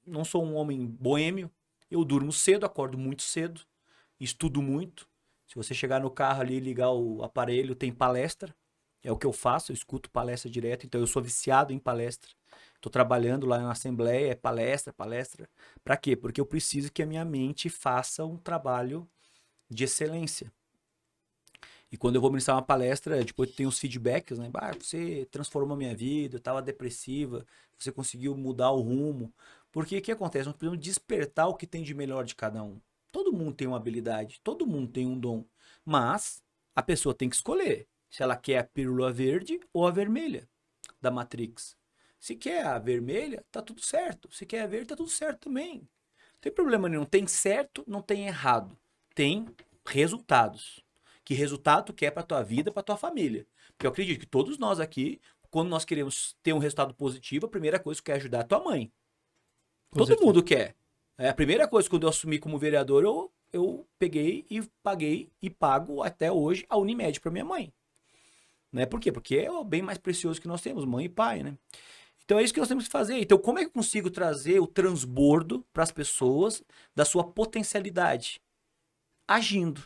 não sou um homem boêmio, eu durmo cedo, acordo muito cedo, estudo muito. Se você chegar no carro ali e ligar o aparelho, tem palestra, é o que eu faço, eu escuto palestra direto, então eu sou viciado em palestra. Estou trabalhando lá na Assembleia, é palestra, palestra. Para quê? Porque eu preciso que a minha mente faça um trabalho de excelência. E quando eu vou ministrar uma palestra, depois tem os feedbacks, né? Você transformou a minha vida, eu estava depressiva, você conseguiu mudar o rumo. Porque o que acontece? Nós precisamos despertar o que tem de melhor de cada um. Todo mundo tem uma habilidade, todo mundo tem um dom. Mas a pessoa tem que escolher se ela quer a pílula verde ou a vermelha da Matrix. Se quer a vermelha, tá tudo certo. Se quer a verde, tá tudo certo também. Não tem problema nenhum. Tem certo, não tem errado. Tem resultados. Que resultado tu quer pra tua vida, pra tua família. Porque eu acredito que todos nós aqui, quando nós queremos ter um resultado positivo, a primeira coisa que quer ajudar é a tua mãe. Com Todo certeza. mundo quer. A primeira coisa quando eu assumi como vereador, eu peguei e paguei e pago até hoje a Unimed pra minha mãe. Né? Por quê? Porque é o bem mais precioso que nós temos, mãe e pai, né? Então é isso que nós temos que fazer. Então como é que eu consigo trazer o transbordo para as pessoas da sua potencialidade? Agindo.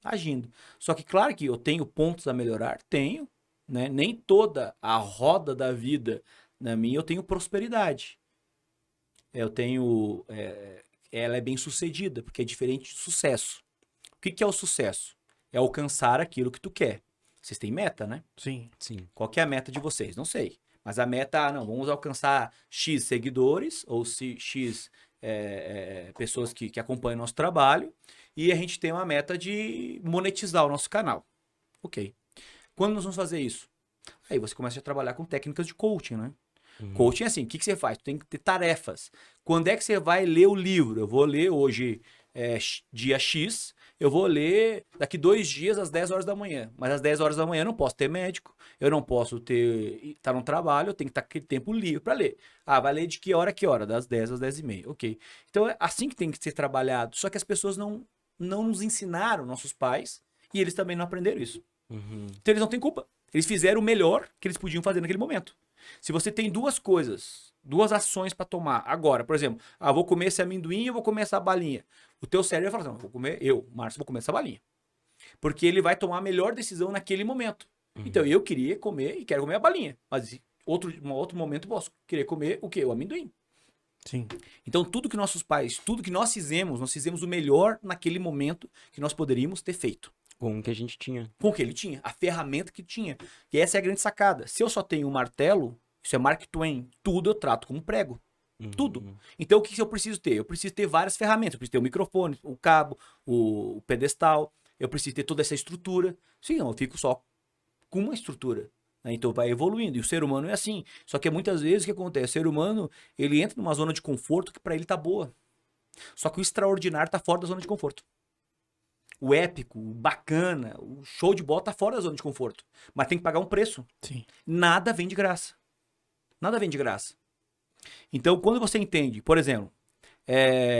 Agindo. Só que claro que eu tenho pontos a melhorar, tenho, né? Nem toda a roda da vida na minha eu tenho prosperidade. Eu tenho, ela é bem sucedida, porque é diferente de sucesso. O que é o sucesso? É alcançar aquilo que tu quer. Vocês têm meta, né? Sim. Sim. Qual que é a meta de vocês? Não sei. Mas a meta, não, vamos alcançar X seguidores ou X pessoas que acompanham nosso trabalho e a gente tem uma meta de monetizar o nosso canal. Ok. Quando nós vamos fazer isso? Aí você começa a trabalhar com técnicas de coaching, né? Coaching é assim, o que você faz? Tu tem que ter tarefas. Quando é que você vai ler o livro? Eu vou ler hoje, dia X, eu vou ler daqui 2 dias às 10 horas da manhã. Mas às 10 horas da manhã eu não posso ter médico, eu não posso estar no trabalho, eu tenho que estar com aquele tempo livre para ler. Ah, vai ler de que hora a que hora? Das 10 às 10 e meia. Ok. Então é assim que tem que ser trabalhado. Só que as pessoas não nos ensinaram, nossos pais, e eles também não aprenderam isso. Uhum. Então eles não têm culpa. Eles fizeram o melhor que eles podiam fazer naquele momento. Se você tem duas coisas, duas ações para tomar agora, por exemplo, vou comer esse amendoim e vou comer essa balinha. O teu cérebro vai falar assim, Márcio, vou comer essa balinha. Porque ele vai tomar a melhor decisão naquele momento. Então eu queria comer e quero comer a balinha. Mas em outro momento eu posso querer comer o quê? O amendoim. Sim. Então tudo que nossos pais, tudo que nós fizemos o melhor naquele momento que nós poderíamos ter feito. Com o que a gente tinha. Com o que ele tinha, a ferramenta que tinha. E essa é a grande sacada. Se eu só tenho um martelo, isso é Mark Twain, tudo eu trato como prego. Tudo. Então o que eu preciso ter? Eu preciso ter várias ferramentas. Eu preciso ter o microfone, o cabo, o pedestal. Eu preciso ter toda essa estrutura. Senão eu fico só com uma estrutura. Né? Então vai evoluindo. E o ser humano é assim. Só que muitas vezes o que acontece? O ser humano, ele entra numa zona de conforto que para ele tá boa. Só que o extraordinário tá fora da zona de conforto. O épico, o bacana, o show de bola tá fora da zona de conforto. Mas tem que pagar um preço. Sim. Nada vem de graça. Nada vem de graça. Então, quando você entende, por exemplo,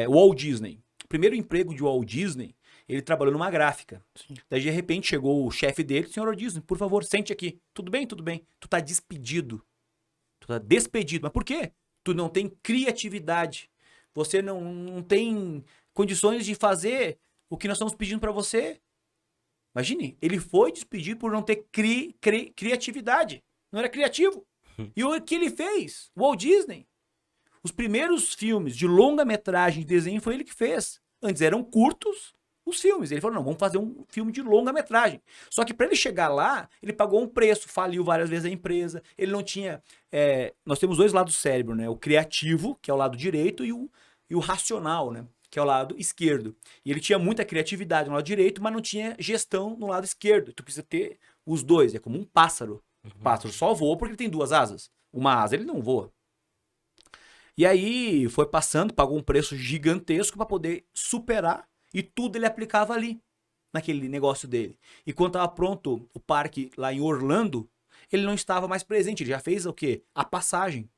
o Walt Disney. O primeiro emprego de Walt Disney, ele trabalhou numa gráfica. Sim. Daí, de repente, chegou o chefe dele, senhor Walt Disney, por favor, sente aqui. Tudo bem, tudo bem. Tu tá despedido. Tu tá despedido. Mas por quê? Tu não tem criatividade. Você não tem condições de fazer o que nós estamos pedindo para você. Imagine, ele foi despedido por não ter criatividade. Não era criativo. E o que ele fez? O Walt Disney. Os primeiros filmes de longa-metragem de desenho foi ele que fez. Antes eram curtos os filmes. Ele falou, não, vamos fazer um filme de longa-metragem. Só que para ele chegar lá, ele pagou um preço, faliu várias vezes a empresa. Ele não tinha... nós temos dois lados do cérebro, né? O criativo, que é o lado direito, e o racional, né? Que é o lado esquerdo. E ele tinha muita criatividade no lado direito, mas não tinha gestão no lado esquerdo. Tu precisa ter os dois. É como um pássaro. O pássaro só voa porque ele tem duas asas. Uma asa ele não voa. E aí foi passando, pagou um preço gigantesco para poder superar e tudo ele aplicava ali, naquele negócio dele. E quando estava pronto o parque lá em Orlando, ele não estava mais presente. Ele já fez o quê? A passagem.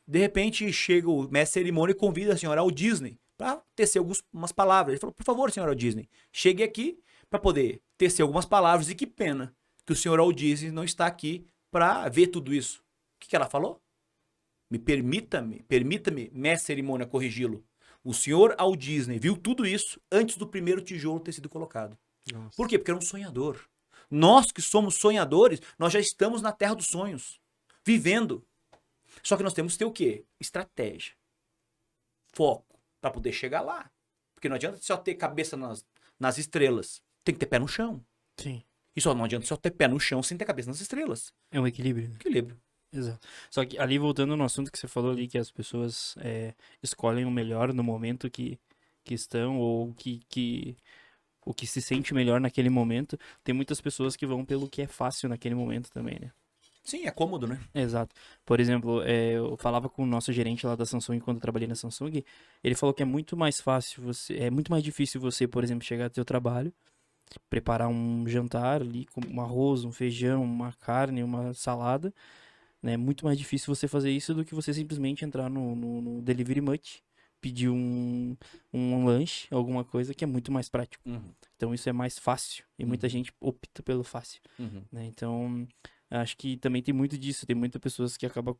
De repente chega o mestre cerimônia e convida a senhora ao Disney para tecer algumas palavras. Ele falou, por favor, senhora Disney, chegue aqui para poder tecer algumas palavras. E que pena que o senhor Walt Disney não está aqui para ver tudo isso. O que ela falou? Permita-me, mestre cerimônia, corrigi-lo. O senhor Walt Disney viu tudo isso antes do primeiro tijolo ter sido colocado. Nossa. Por quê? Porque era um sonhador. Nós que somos sonhadores, nós já estamos na terra dos sonhos, vivendo. Só que nós temos que ter o quê? Estratégia. Foco. Para poder chegar lá. Porque não adianta só ter cabeça nas estrelas. Tem que ter pé no chão. Sim. E só não adianta só ter pé no chão sem ter cabeça nas estrelas. É um equilíbrio. Equilíbrio. Exato. Só que ali, voltando no assunto que você falou ali, que as pessoas escolhem o melhor no momento que estão, ou o que se sente melhor naquele momento, tem muitas pessoas que vão pelo que é fácil naquele momento também, né? Sim, é cômodo, né? Exato. Por exemplo, eu falava com o nosso gerente lá da Samsung quando eu trabalhei na Samsung, ele falou que é muito mais fácil é muito mais difícil você, por exemplo, chegar ao seu trabalho, preparar um jantar ali com um arroz, um feijão, uma carne, uma salada, né? É muito mais difícil você fazer isso do que você simplesmente entrar no Delivery Much, pedir um lanche, alguma coisa que é muito mais prático. Uhum. Então isso é mais fácil e muita gente opta pelo fácil, Uhum. né? Então acho que também tem muito disso, tem muitas pessoas que acabam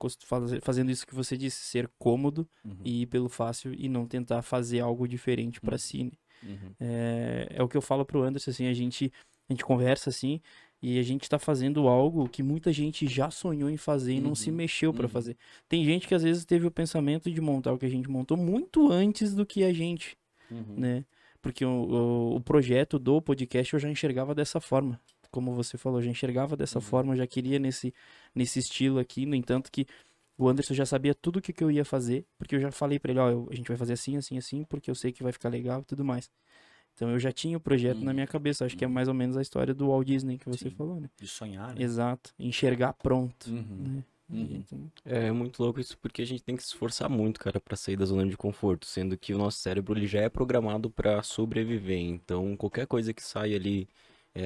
fazendo isso que você disse, ser cômodo e ir pelo fácil e não tentar fazer algo diferente pra si, né? Uhum. É o que eu falo pro Anderson, assim, a gente conversa assim e a gente tá fazendo algo que muita gente já sonhou em fazer e não se mexeu pra fazer. Tem gente que às vezes teve o pensamento de montar o que a gente montou muito antes do que a gente, né? Porque o projeto do podcast eu já enxergava dessa forma. Como você falou, eu já enxergava dessa forma, eu já queria nesse estilo aqui. No entanto que o Anderson já sabia tudo o que eu ia fazer, porque eu já falei pra ele, ó, a gente vai fazer assim, assim, assim, porque eu sei que vai ficar legal e tudo mais. Então eu já tinha o projeto na minha cabeça. Acho que é mais ou menos a história do Walt Disney que você falou, né? De sonhar, né? Exato. Enxergar pronto. Né? Então, É muito louco isso porque a gente tem que se esforçar muito, cara, pra sair da zona de conforto, sendo que o nosso cérebro ele já é programado pra sobreviver. Então, qualquer coisa que sai ali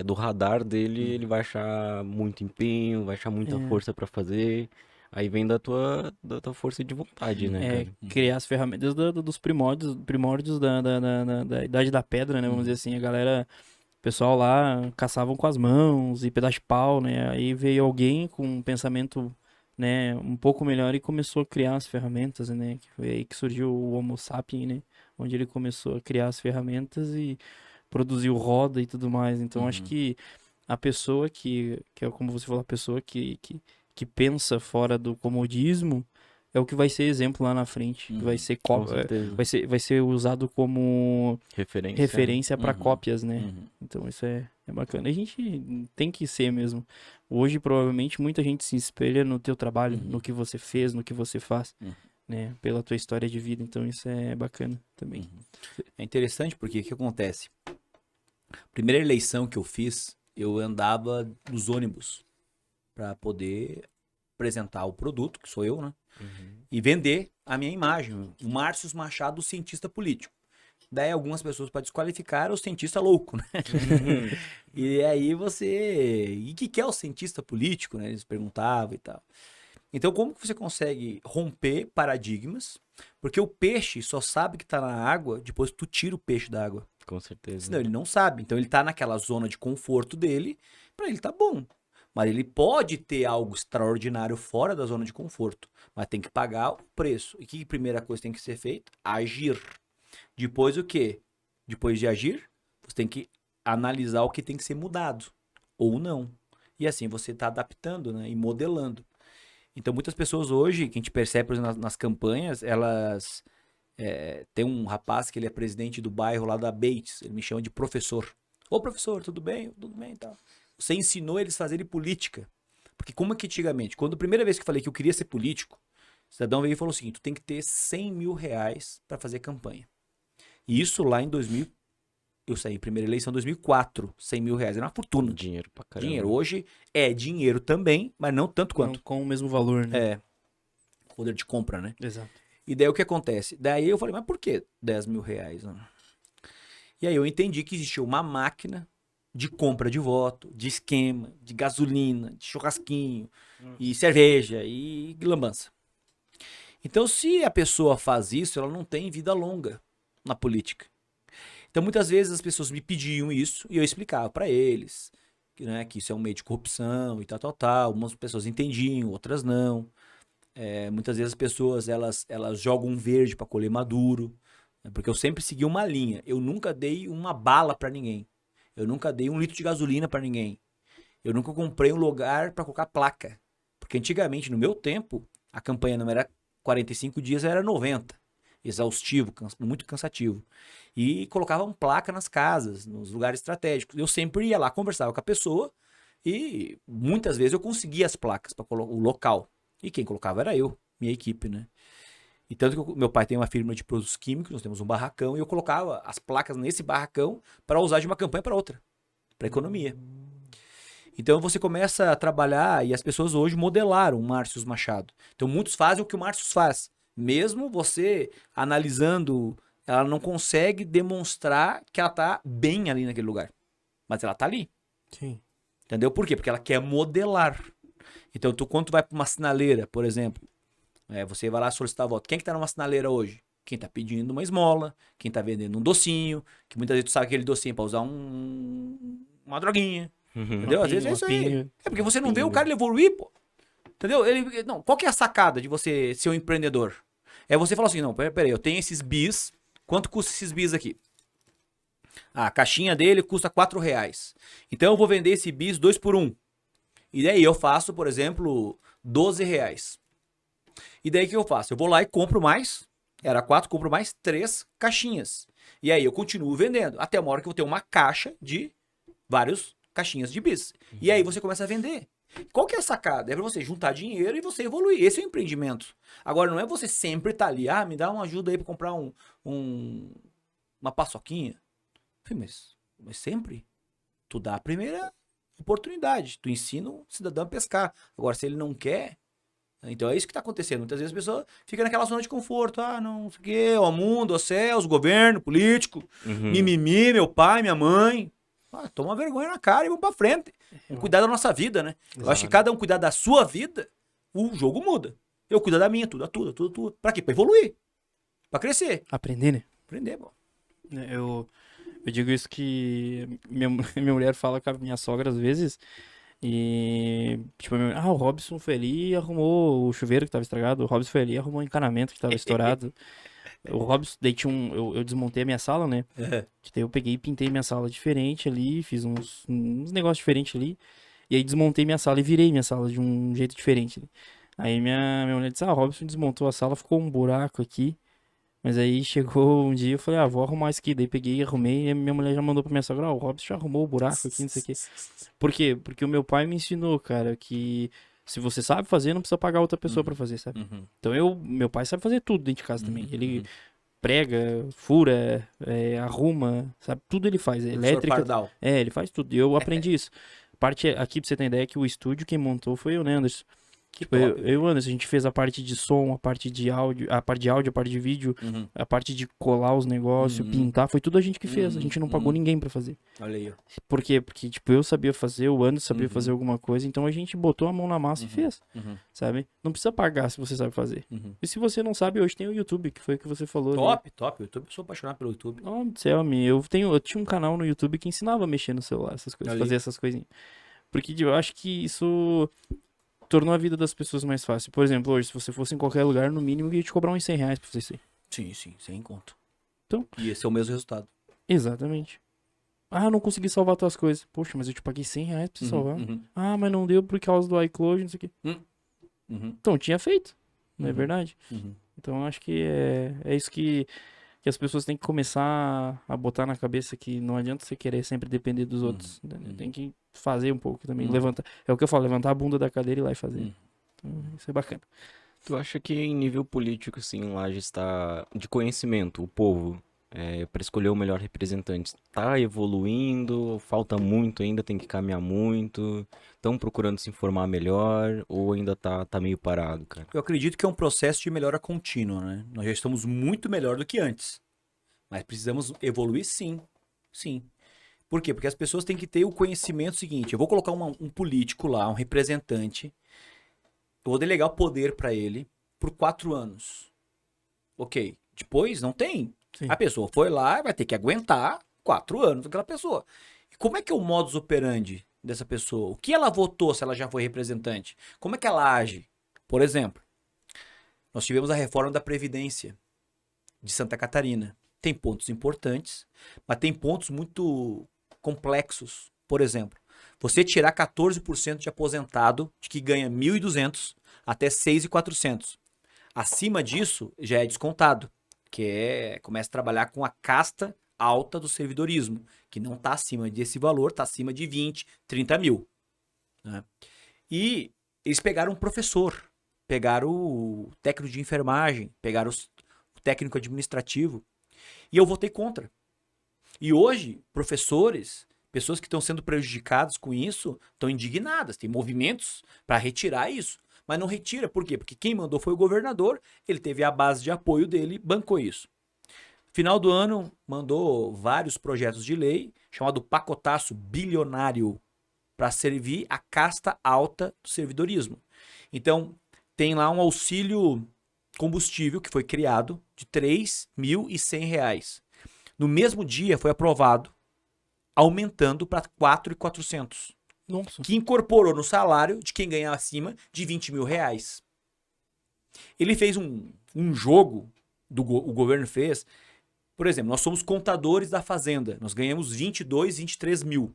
do radar dele, ele vai achar muito empenho, vai achar muita força pra fazer. Aí vem da tua força de vontade, né, cara? criar as ferramentas dos primórdios da Idade da Pedra, né? Vamos dizer assim, a galera, o pessoal lá caçavam com as mãos e pedaço de pau, né? Aí veio alguém com um pensamento, né, um pouco melhor e começou a criar as ferramentas, né? Que foi aí que surgiu o Homo sapiens, né? Onde ele começou a criar as ferramentas e produziu roda e tudo mais. Então acho que a pessoa que é como você falou, a pessoa que pensa fora do comodismo é o que vai ser exemplo lá na frente, que vai ser Com certeza. vai ser usado como referência para Uhum. cópias, né? Uhum. Então isso é bacana. A gente tem que ser mesmo. Hoje provavelmente muita gente se espelha no teu trabalho, no que você fez, no que você faz, né? Pela tua história de vida. Então isso é bacana também. É interessante porque o que acontece? Primeira eleição que eu fiz, eu andava nos ônibus para poder apresentar o produto, que sou eu, né? E vender a minha imagem. O Márcio Machado, cientista político. Daí algumas pessoas para desqualificar o cientista louco, né? E aí você... E o que é o cientista político, né? Eles perguntavam e tal. Então, como que você consegue romper paradigmas? Porque o peixe só sabe que tá na água depois que tu tira o peixe da água. Com certeza. Senão ele não sabe. Então ele tá naquela zona de conforto dele, pra ele tá bom. Mas ele pode ter algo extraordinário fora da zona de conforto. Mas tem que pagar o preço. E que primeira coisa tem que ser feita? Agir. Depois o quê? Depois de agir, você tem que analisar o que tem que ser mudado. Ou não. E assim você tá adaptando, né? E modelando. Então, muitas pessoas hoje, que a gente percebe, por exemplo, nas campanhas, elas... tem um rapaz que ele é presidente do bairro lá da Bates, ele me chama de professor. Ô, professor, tudo bem? Tudo bem e tal. Você ensinou eles a fazerem política. Porque como que antigamente, quando a primeira vez que eu falei que eu queria ser político, o cidadão veio e falou o seguinte, tu tem que ter 100 mil reais para fazer campanha. E isso lá em 2000, eu saí, primeira eleição em 2004, 100 mil reais, era uma fortuna. Dinheiro pra caramba. Dinheiro. Hoje é dinheiro também, mas não tanto quanto. Não com o mesmo valor, né? É, poder de compra, né? Exato. E daí o que acontece? Daí eu falei, mas por que 10 mil reais? Né? E aí eu entendi que existia uma máquina de compra de voto, de esquema, de gasolina, de churrasquinho, e cerveja, e lambança. Então, se a pessoa faz isso, ela não tem vida longa na política. Então, muitas vezes as pessoas me pediam isso e eu explicava para eles, né, que isso é um meio de corrupção e tal, tal, tal. Algumas pessoas entendiam, outras não. Muitas vezes as pessoas elas jogam um verde para colher maduro, né, porque eu sempre segui uma linha. Eu nunca dei uma bala para ninguém. Eu nunca dei 1 litro de gasolina para ninguém. Eu nunca comprei um lugar para colocar placa. Porque antigamente, no meu tempo, a campanha não era 45 dias, era 90. Exaustivo, muito cansativo. E colocavam placa nas casas, nos lugares estratégicos. Eu sempre ia lá, conversava com a pessoa e muitas vezes eu conseguia as placas para o local. E quem colocava era eu, minha equipe, né? E tanto que meu pai tem uma firma de produtos químicos, nós temos um barracão, e eu colocava as placas nesse barracão para usar de uma campanha para outra, para economia. Então você começa a trabalhar, e as pessoas hoje modelaram o Márcio Machado. Então muitos fazem o que o Márcio faz. Mesmo você analisando, ela não consegue demonstrar que ela tá bem ali naquele lugar. Mas ela tá ali. Sim. Entendeu? Por quê? Porque ela quer modelar. Então, quando tu vai para uma sinaleira, por exemplo, você vai lá solicitar voto. Quem que tá numa sinaleira hoje? Quem tá pedindo uma esmola, quem tá vendendo um docinho, que muitas vezes tu sabe aquele docinho para usar uma droguinha. Entendeu? Às vezes é isso aí. É porque você não vê o cara evoluir, pô. Entendeu? Não, qual que é a sacada de você ser um empreendedor? É você falar assim, não, peraí, eu tenho esses bis, quanto custa esses bis aqui? A caixinha dele custa R$4. Então eu vou vender esse bis 2 por 1. E daí eu faço, por exemplo, R$12. E daí o que eu faço? Eu vou lá e compro mais, era 4, compro mais 3 caixinhas. E aí eu continuo vendendo, até uma hora que eu vou ter uma caixa de várias caixinhas de bis. E aí você começa a vender. Qual que é a sacada? É pra você juntar dinheiro e você evoluir. Esse é o empreendimento. Agora, não é você sempre estar ali, me dá uma ajuda aí pra comprar uma paçoquinha. Mas sempre? Tu dá a primeira oportunidade. Tu ensina o cidadão a pescar. Agora, se ele não quer, então é isso que tá acontecendo. Muitas vezes a pessoa fica naquela zona de conforto. Não sei o quê, o mundo, os céus, o governo, político, mimimi, meu pai, minha mãe. Toma vergonha na cara e vamos pra frente. Vamos cuidar da nossa vida, né? Eu acho que cada um cuidar da sua vida, o jogo muda. Eu cuido da minha, tudo. Pra quê? Pra evoluir. Pra crescer. Aprender, né? Aprender, pô. Eu digo isso que minha mulher fala com a minha sogra às vezes. E, tipo, o Robson foi ali e arrumou o chuveiro que tava estragado. O Robson foi ali e arrumou o encanamento que tava estourado. O Robson, daí eu desmontei a minha sala, né? Daí eu peguei e pintei minha sala diferente ali, fiz uns negócios diferentes ali. E aí desmontei minha sala e virei minha sala de um jeito diferente. Aí minha mulher disse, o Robson desmontou a sala, ficou um buraco aqui. Mas aí chegou um dia, eu falei, vou arrumar isso aqui. Daí peguei e arrumei, e minha mulher já mandou pra minha sogra, o Robson já arrumou o buraco aqui, não sei o quê. Por quê? Porque o meu pai me ensinou, cara, que se você sabe fazer, não precisa pagar outra pessoa pra fazer, sabe? Então meu pai sabe fazer tudo dentro de casa também. Ele prega, fura, arruma, sabe? Tudo ele faz. Professor Elétrica. Pardal. Ele faz tudo. E eu aprendi isso. Parte aqui, pra você ter ideia, que o estúdio quem montou foi o Anderson. Que Tipo, top. eu e o Anderson, a gente fez a parte de som, a parte de áudio, a parte de vídeo, Uhum. a parte de colar os negócios, pintar, foi tudo a gente que fez. A gente não pagou ninguém pra fazer. Olha aí, ó. Por quê? Porque, tipo, eu sabia fazer, o Anderson sabia fazer alguma coisa, então a gente botou a mão na massa e fez, sabe? Não precisa pagar se você sabe fazer. E se você não sabe, hoje tem o YouTube, que foi o que você falou ali. Top, top. Eu sou apaixonado pelo YouTube. Oh, do céu, eu tinha um canal no YouTube que ensinava a mexer no celular, essas coisas, Ali. fazer essas coisinhas. Porque tipo, eu acho que isso tornou a vida das pessoas mais fácil. Por exemplo, hoje, se você fosse em qualquer lugar, no mínimo ia te cobrar uns 100 reais pra fazer isso aí. Sim, sem conto. Então. E esse é o mesmo resultado. Exatamente. Ah, eu não consegui salvar tuas coisas. Poxa, mas eu te paguei 100 reais pra você salvar. Ah, mas não deu por causa do iCloud, não sei o quê. Então, tinha feito. Não é verdade? Então, eu acho que é isso que as pessoas têm que começar a botar na cabeça, que não adianta você querer sempre depender dos outros. Tem que fazer um pouco também. Levantar. É o que eu falo, levantar a bunda da cadeira e ir lá e fazer. Então, isso é bacana. Tu acha que em nível político, assim, lá já está de conhecimento, o povo, para escolher o melhor representante, está evoluindo? Falta muito ainda, tem que caminhar muito? Estão procurando se informar melhor ou ainda tá meio parado, cara? Eu acredito que é um processo de melhora contínua, né? Nós já estamos muito melhor do que antes. Mas precisamos evoluir sim. Sim. Por quê? Porque as pessoas têm que ter o conhecimento seguinte. Eu vou colocar um político lá, um representante. Eu vou delegar o poder para ele por 4 anos. Ok. Depois não tem. Sim. A pessoa foi lá e vai ter que aguentar 4 anos daquela pessoa. E como é que é o modus operandi dessa pessoa? O que ela votou se ela já foi representante? Como é que ela age? Por exemplo, nós tivemos a reforma da Previdência de Santa Catarina. Tem pontos importantes, mas tem pontos muito complexos. Por exemplo, você tirar 14% de aposentado de que ganha 1.200 até 6.400. Acima disso, já é descontado, que começa a trabalhar com a casta alta do servidorismo, que não está acima desse valor, está acima de 20, 30 mil. Né? E eles pegaram um professor, pegaram o técnico de enfermagem, pegaram o técnico administrativo, e eu votei contra. E hoje, professores, pessoas que estão sendo prejudicadas com isso, estão indignadas, tem movimentos para retirar isso. Mas não retira, por quê? Porque quem mandou foi o governador, ele teve a base de apoio dele, bancou isso. Final do ano, mandou vários projetos de lei, chamado pacotaço bilionário, para servir a casta alta do servidorismo. Então, tem lá um auxílio combustível que foi criado de R$3.100. No mesmo dia foi aprovado, aumentando para 4.400. Nossa. Que incorporou no salário de quem ganha acima de 20 mil reais. Ele fez um jogo, o governo fez. Por exemplo, nós somos contadores da fazenda. Nós ganhamos 22, 23 mil.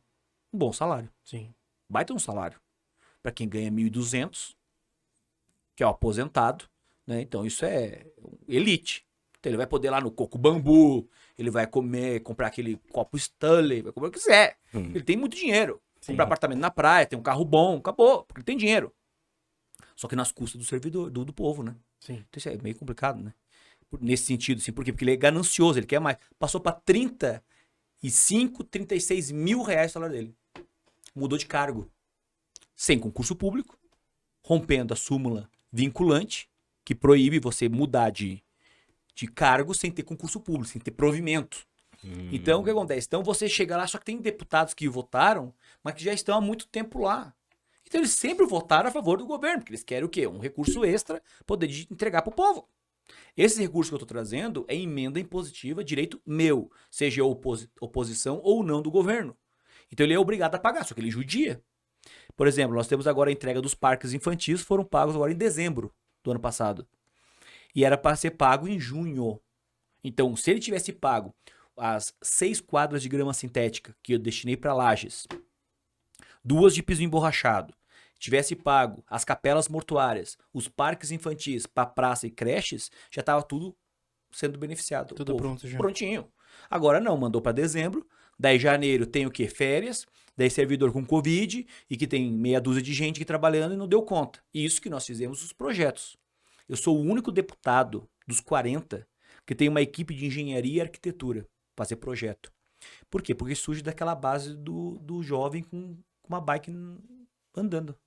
Um bom salário. Sim. Baita um salário. Para quem ganha 1.200, que é o aposentado, né? Então isso é elite. Então ele vai poder ir lá no Coco Bambu, ele vai comprar aquele copo Stanley, vai comer o que quiser. Ele tem muito dinheiro. Sim. Comprar apartamento na praia, tem um carro bom, acabou, porque ele tem dinheiro. Só que nas custas do servidor, do povo, né? Sim. Então isso é meio complicado, né? Nesse sentido, assim, por quê? Porque ele é ganancioso, ele quer mais. Passou para 35, 36 mil reais o salário dele. Mudou de cargo. Sem concurso público, rompendo a súmula vinculante, que proíbe você mudar de cargo sem ter concurso público, sem ter provimento. Então, o que acontece? Então, você chega lá, só que tem deputados que votaram, mas que já estão há muito tempo lá. Então, eles sempre votaram a favor do governo, porque eles querem o quê? Um recurso extra, poder entregar para o povo. Esse recurso que eu estou trazendo é emenda impositiva, direito meu, seja oposição ou não do governo. Então, ele é obrigado a pagar, só que ele judia. Por exemplo, nós temos agora a entrega dos parques infantis, foram pagos agora em dezembro do ano passado. E era para ser pago em junho. Então, se ele tivesse pago as 6 quadras de grama sintética que eu destinei para Lages, 2 de piso emborrachado, tivesse pago as capelas mortuárias, os parques infantis para praça e creches, já estava tudo sendo beneficiado. Tudo pronto já. Prontinho. Agora não, mandou para dezembro, daí janeiro tem o quê? Férias, daí servidor com Covid e que tem meia dúzia de gente aqui trabalhando e não deu conta. E isso que nós fizemos os projetos. Eu sou o único deputado dos 40 que tem uma equipe de engenharia e arquitetura, fazer projeto. Por quê? Porque surge daquela base do jovem com uma bike andando.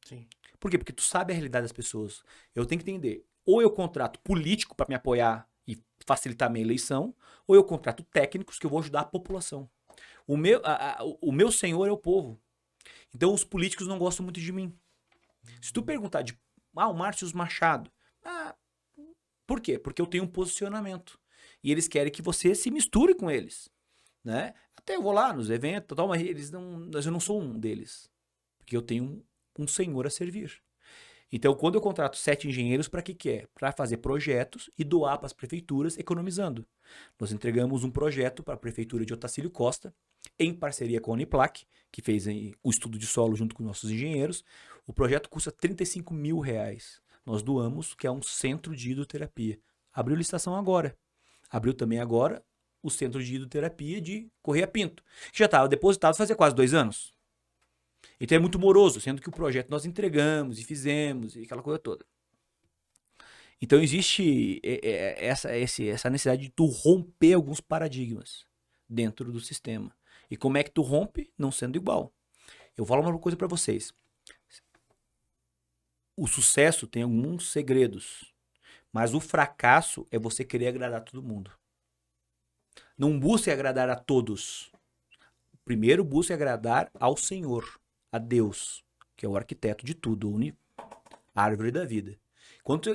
Sim. Por quê? Porque tu sabe a realidade das pessoas. Eu tenho que entender. Ou eu contrato político para me apoiar e facilitar a minha eleição, ou eu contrato técnicos que eu vou ajudar a população. O meu senhor é o povo. Então os políticos não gostam muito de mim. Se tu perguntar o Márcio Machado. Por quê? Porque eu tenho um posicionamento. E eles querem que você se misture com eles. Né? Até eu vou lá nos eventos, mas eu não sou um deles. Porque eu tenho um senhor a servir. Então, quando eu contrato 7 engenheiros, para que é? Para fazer projetos e doar para as prefeituras, economizando. Nós entregamos um projeto para a prefeitura de Otacílio Costa, em parceria com a Uniplac, que fez o estudo de solo junto com nossos engenheiros. O projeto custa R$35 mil. Nós doamos, que é um centro de hidroterapia. Abriu licitação agora. Abriu também agora o centro de hidroterapia de Correia Pinto, que já estava depositado fazia quase 2 anos. Então é muito moroso, sendo que o projeto nós entregamos e fizemos e aquela coisa toda. Então existe essa necessidade de tu romper alguns paradigmas dentro do sistema. E como é que tu rompe? Não sendo igual. Eu vou falar uma coisa para vocês. O sucesso tem alguns segredos, mas o fracasso é você querer agradar todo mundo. Não busque agradar a todos. Primeiro busque agradar ao Senhor, a Deus, que é o arquiteto de tudo, a árvore da vida. Quando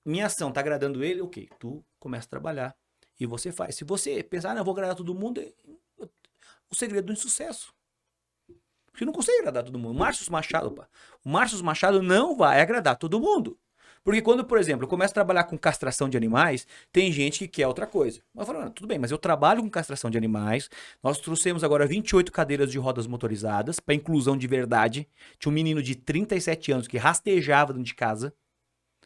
minha ação está agradando ele, ok, tu começa a trabalhar e você faz. Se você pensar, não, eu vou agradar todo mundo, o segredo do insucesso. Porque não consegue agradar todo mundo. O Márcio Machado não vai agradar todo mundo. Porque quando, por exemplo, eu começo a trabalhar com castração de animais, tem gente que quer outra coisa. Mas eu falo, tudo bem, mas eu trabalho com castração de animais. Nós trouxemos agora 28 cadeiras de rodas motorizadas para inclusão de verdade. Tinha um menino de 37 anos que rastejava dentro de casa.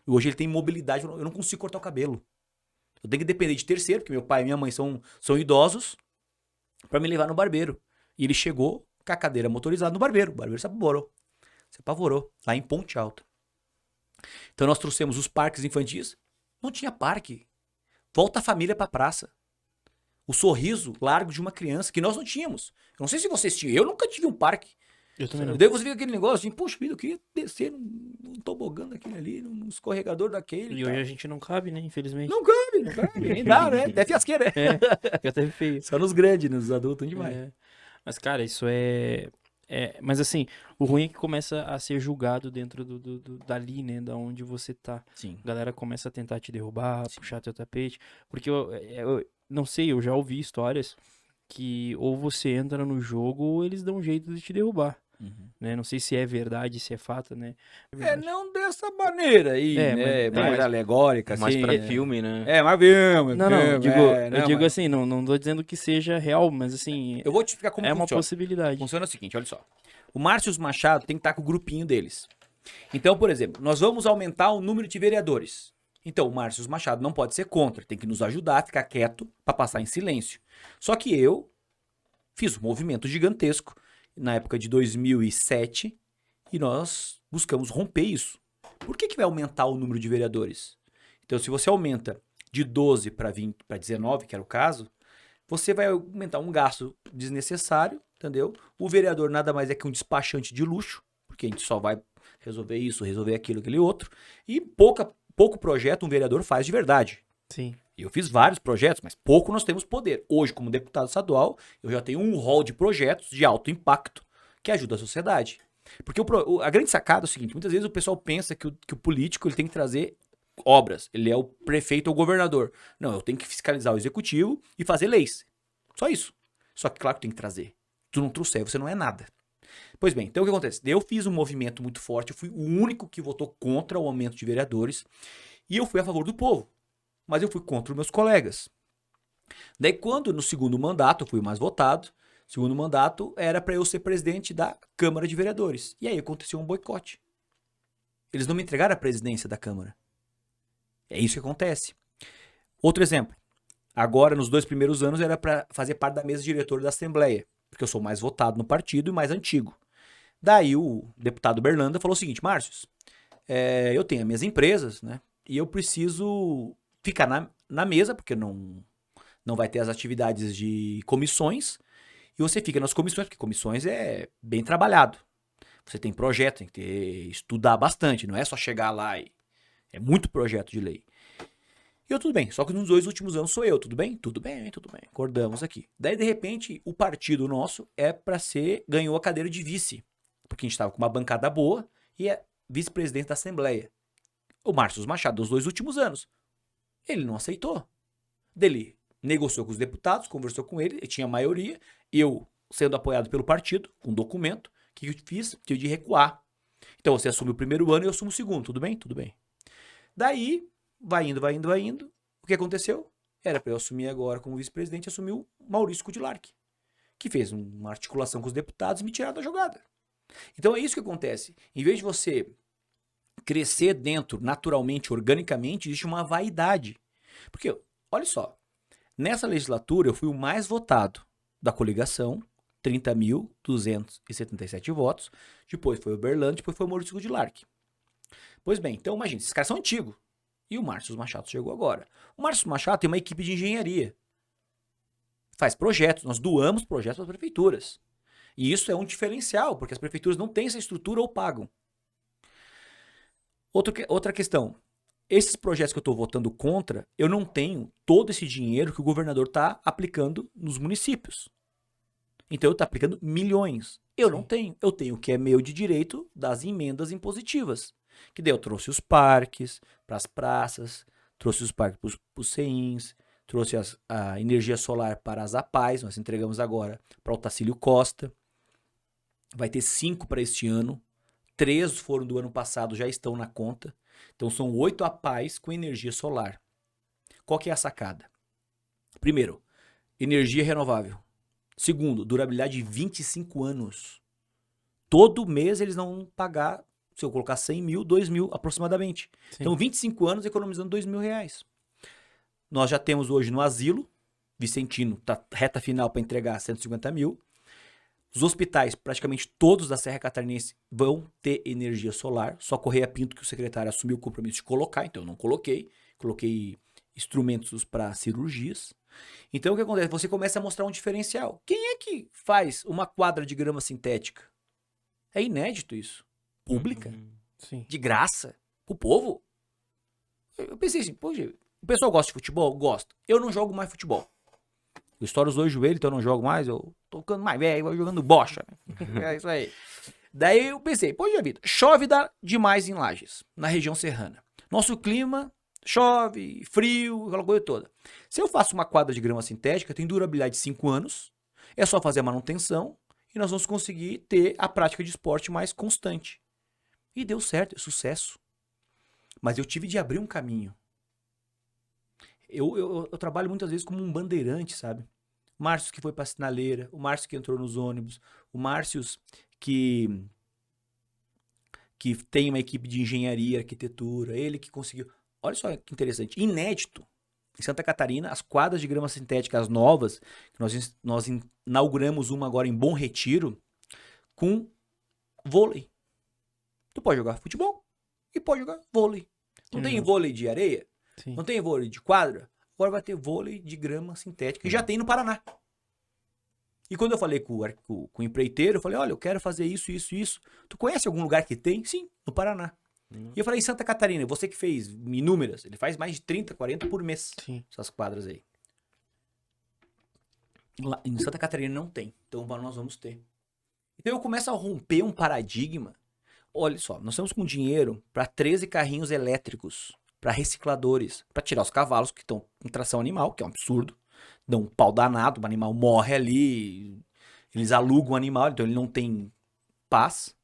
E hoje ele tem mobilidade. Eu não consigo cortar o cabelo. Eu tenho que depender de terceiro, porque meu pai e minha mãe são idosos, para me levar no barbeiro. E ele chegou com a cadeira motorizada no barbeiro. O barbeiro se apavorou, lá em Ponte Alta. Então nós trouxemos os parques infantis. Não tinha parque. Volta a família pra praça. O sorriso largo de uma criança, que nós não tínhamos. Eu não sei se vocês tinham. Eu nunca tive um parque. Eu também não. Daí você viu aquele negócio assim, poxa vida, eu queria descer num tobogã daquele ali, num escorregador daquele. E hoje a gente não cabe, né? Infelizmente. Não cabe. Nem dá, né? É fiasqueira. Fica até feio. Só nos grandes, nos adultos, demais. Mas, cara, isso mas assim, o ruim é que começa a ser julgado dentro dali, né? Da onde você tá. Sim. A galera começa a tentar te derrubar, puxar teu tapete. Porque eu não sei, eu já ouvi histórias que ou você entra no jogo ou eles dão um jeito de te derrubar. Né? Não sei se é verdade, se é fato, né? Não dessa maneira aí, né? Mais alegórica, mais assim. pra filme, né? Mais filme. Não, eu digo mas... assim, não tô dizendo que seja real, mas assim, Eu vou te explicar como é uma funciona. possibilidade. Funciona o seguinte, olha só. O Márcio Machado tem que estar com o grupinho deles. Então, por exemplo, nós vamos aumentar o número de vereadores. Então, o Márcio Machado não pode ser contra, tem que nos ajudar a ficar quieto para passar em silêncio. Só que eu fiz um movimento gigantesco na época de 2007 e nós buscamos romper isso. Por que vai aumentar o número de vereadores? Então, se você aumenta de 12 para 19, que era o caso, você vai aumentar um gasto desnecessário, entendeu? O vereador nada mais é que um despachante de luxo, porque a gente só vai resolver isso, resolver aquilo, aquele outro, e pouco projeto um vereador faz de verdade. Sim. Eu fiz vários projetos, mas pouco nós temos poder. Hoje, como deputado estadual, eu já tenho um rol de projetos de alto impacto que ajuda a sociedade. Porque a grande sacada é o seguinte, muitas vezes o pessoal pensa que o político ele tem que trazer obras, ele é o prefeito ou o governador. Não, eu tenho que fiscalizar o executivo e fazer leis. Só isso. Só que claro que tem que trazer. Tu não trouxer, você não é nada. Pois bem, então o que acontece? Eu fiz um movimento muito forte, eu fui o único que votou contra o aumento de vereadores e eu fui a favor do povo. Mas eu fui contra os meus colegas. Daí quando no segundo mandato eu fui o mais votado, segundo mandato era para eu ser presidente da Câmara de Vereadores. E aí aconteceu um boicote. Eles não me entregaram a presidência da Câmara. É isso que acontece. Outro exemplo. Agora, nos 2 primeiros anos, era para fazer parte da mesa diretora da Assembleia, porque eu sou mais votado no partido e mais antigo. Daí o deputado Berlanda falou o seguinte, Márcio, eu tenho as minhas empresas, né? E eu preciso ficar na mesa, porque não vai ter as atividades de comissões, e você fica nas comissões, porque comissões é bem trabalhado. Você tem projeto, tem que estudar bastante, não é só chegar lá e... É muito projeto de lei. E eu, tudo bem, só que nos 2 últimos anos sou eu, tudo bem? Tudo bem, tudo bem. Acordamos aqui. Daí, de repente, o partido nosso ganhou a cadeira de vice, porque a gente estava com uma bancada boa e é vice-presidente da Assembleia. O Márcio Machado, nos 2 últimos anos. Ele não aceitou. Dele negociou com os deputados, conversou com ele tinha maioria. Eu, sendo apoiado pelo partido, com documento, o que eu fiz? Tive de recuar. Então, você assume o primeiro ano e eu assumo o segundo, tudo bem? Tudo bem. Daí, vai indo. O que aconteceu? Era para eu assumir agora como vice-presidente, assumiu o Maurício Kudilark, que fez uma articulação com os deputados e me tiraram da jogada. Então é isso que acontece. Em vez de você crescer dentro, naturalmente, organicamente, existe uma vaidade. Porque, olha só, nessa legislatura eu fui o mais votado da coligação, 30.277 votos. Depois foi o Berlando, depois foi o Maurício Kudilark. Pois bem, então imagina, esses caras são antigos. E o Márcio Machado chegou agora. O Márcio Machado tem uma equipe de engenharia. Faz projetos, nós doamos projetos para as prefeituras. E isso é um diferencial, porque as prefeituras não têm essa estrutura ou pagam. Outra questão. Esses projetos que eu estou votando contra, eu não tenho todo esse dinheiro que o governador está aplicando nos municípios. Então eu estou aplicando milhões. Eu não tenho. Eu tenho o que é meu de direito das emendas impositivas. Que daí eu trouxe os parques para as praças, trouxe os parques para os CEINs, trouxe a energia solar para as APAES, nós entregamos agora para o Otacílio Costa. Vai ter 5 para este ano. 3 foram do ano passado, já estão na conta. Então são 8 APAES com energia solar. Qual que é a sacada? Primeiro, energia renovável. Segundo, durabilidade de 25 anos. Todo mês eles não vão pagar, se eu colocar 100 mil, 2 mil aproximadamente. Sim. Então 25 anos economizando 2 mil reais. Nós já temos hoje no asilo, Vicentino, tá reta final para entregar 150 mil. Os hospitais, praticamente todos da Serra Catarinense, vão ter energia solar. Só Correia Pinto, que o secretário assumiu o compromisso de colocar, então eu não coloquei. Coloquei instrumentos para cirurgias. Então o que acontece? Você começa a mostrar um diferencial. Quem é que faz uma quadra de grama sintética? É inédito isso. Pública. Sim. De graça. Pro povo. Eu pensei assim, poxa, o pessoal gosta de futebol? Gosta. Eu não jogo mais futebol. Eu estouro os 2 joelhos, então eu não jogo mais. Eu tô ficando mais velho, vou jogando bocha. É isso aí. Daí eu pensei, poxa vida, chove demais em Lages, na região serrana. Nosso clima, chove, frio, aquela coisa toda. Se eu faço uma quadra de grama sintética, tem durabilidade de 5 anos, é só fazer a manutenção e nós vamos conseguir ter a prática de esporte mais constante. E deu certo, é sucesso. Mas eu tive de abrir um caminho. Eu trabalho muitas vezes como um bandeirante, sabe? O Márcio que foi pra sinaleira, o Márcio que entrou nos ônibus, o Márcio que tem uma equipe de engenharia, arquitetura, ele que conseguiu. Olha só que interessante, inédito. Em Santa Catarina, as quadras de grama sintética, as novas, que nós inauguramos uma agora em Bom Retiro, com vôlei. Tu pode jogar futebol e pode jogar vôlei. Não tem vôlei de areia? Sim. Não tem vôlei de quadra? Agora vai ter vôlei de grama sintética. E já tem no Paraná. E quando eu falei com o empreiteiro, eu falei, olha, eu quero fazer isso. Tu conhece algum lugar que tem? Sim, no Paraná. E eu falei, em Santa Catarina, você que fez inúmeras, ele faz mais de 30, 40 por mês. Sim. Essas quadras aí. Lá, em Santa Catarina não tem. Então nós vamos ter. Então eu começo a romper um paradigma. Olha só, nós estamos com dinheiro para 13 carrinhos elétricos, para recicladores, para tirar os cavalos que estão com tração animal, que é um absurdo. Dão um pau danado, o animal morre ali, eles alugam o animal, então ele não tem paz.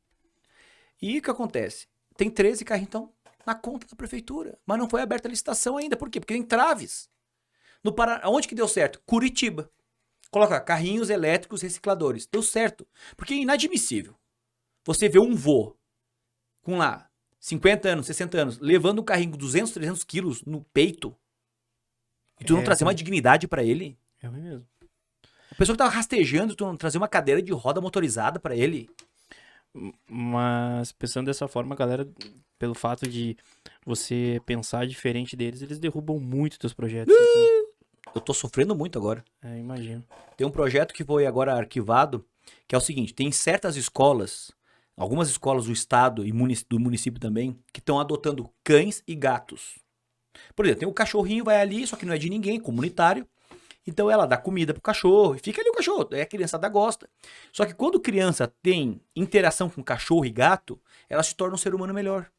E o que acontece? Tem 13 carrinhos, então, na conta da prefeitura, mas não foi aberta a licitação ainda. Por quê? Porque tem traves. No Paraná, onde que deu certo? Curitiba. Coloca carrinhos elétricos recicladores. Deu certo. Porque é inadmissível você vê um vô com lá 50 anos, 60 anos, levando um carrinho com 200, 300 quilos no peito e tu não trazer uma dignidade pra ele. É mesmo. A pessoa que tava rastejando, tu não trazer uma cadeira de roda motorizada pra ele. Mas pensando dessa forma, a galera pelo fato de você pensar diferente deles, eles derrubam muito teus projetos. Então, Eu tô sofrendo muito agora. imagino. Tem um projeto que foi agora arquivado, que é o seguinte, tem certas escolas, algumas escolas do estado e do município também, que estão adotando cães e gatos. Por exemplo, tem um cachorrinho, vai ali, só que não é de ninguém, comunitário. Então ela dá comida pro cachorro, e fica ali o cachorro, a criançada gosta. Só que quando criança tem interação com cachorro e gato, ela se torna um ser humano melhor.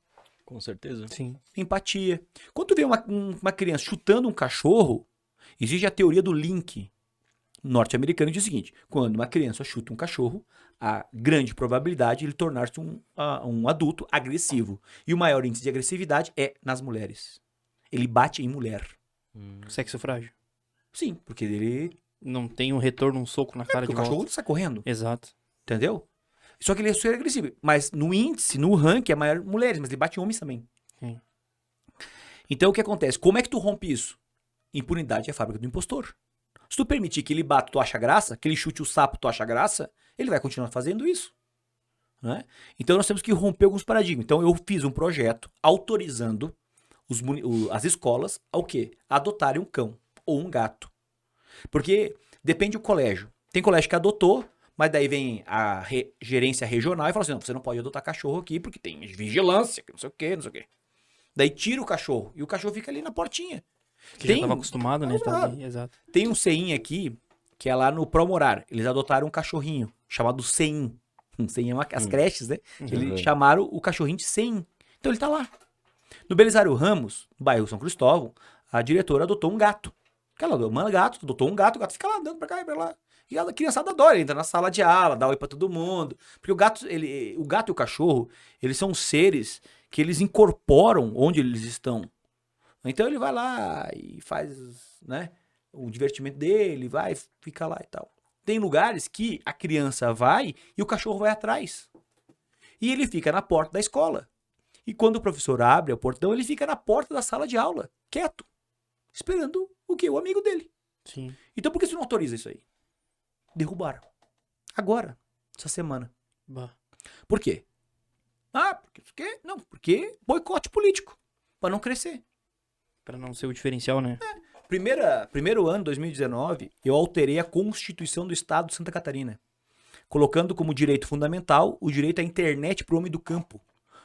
Com certeza. Sim. Empatia. Quando tu vê uma criança chutando um cachorro, existe a teoria do link norte-americano que diz o seguinte: quando uma criança chuta um cachorro, a grande probabilidade de ele tornar-se um adulto agressivo. E o maior índice de agressividade é nas mulheres. Ele bate em mulher. Sexo frágil. Sim, porque ele. Não tem um retorno, um soco na cara Porque de o cachorro volta. sai correndo. Exato. Entendeu? Só que ele é super agressivo. Mas no índice, no ranking, é maior mulheres, mas ele bate em homens também. Sim. Então o que acontece? Como é que tu rompe isso? Impunidade é a fábrica do impostor. Se tu permitir que ele bata, tu acha graça, que ele chute o sapo, tu acha graça, ele vai continuar fazendo isso. Né? Então nós temos que romper alguns paradigmas. Então eu fiz um projeto autorizando as escolas ao quê? A adotarem um cão ou um gato. Porque depende do colégio. Tem colégio que adotou, mas daí vem a gerência regional e fala assim, não, você não pode adotar cachorro aqui porque tem vigilância, que não sei o quê, não sei o quê. Daí tira o cachorro e o cachorro fica ali na portinha. Que já estava acostumado, né? Tá ali, exato. Tem um CEIM aqui, que é lá no Promorar. Eles adotaram um cachorrinho chamado CEIM. CEIM é as creches, né? Eles chamaram o cachorrinho de CEIM. Então ele tá lá. No Belisário Ramos, no bairro São Cristóvão, a diretora adotou um gato. Ela adotou um gato, o gato fica lá andando pra cá e pra lá. E a criançada adora, ele entra na sala de aula, dá oi pra todo mundo. Porque o gato e o cachorro, eles são seres que eles incorporam onde eles estão. Então ele vai lá e faz, né, o divertimento dele, vai, fica lá e tal. Tem lugares que a criança vai e o cachorro vai atrás. E ele fica na porta da escola. E quando o professor abre o portão, ele fica na porta da sala de aula, quieto, esperando o quê? O amigo dele. Sim. Então por que você não autoriza isso aí? Derrubaram. Agora, essa semana. Bah. Por quê? Ah, porque não, porque boicote político, para não crescer. Pra não ser o diferencial, né? Primeiro ano, 2019, eu alterei a Constituição do Estado de Santa Catarina, colocando como direito fundamental o direito à internet para o homem do campo.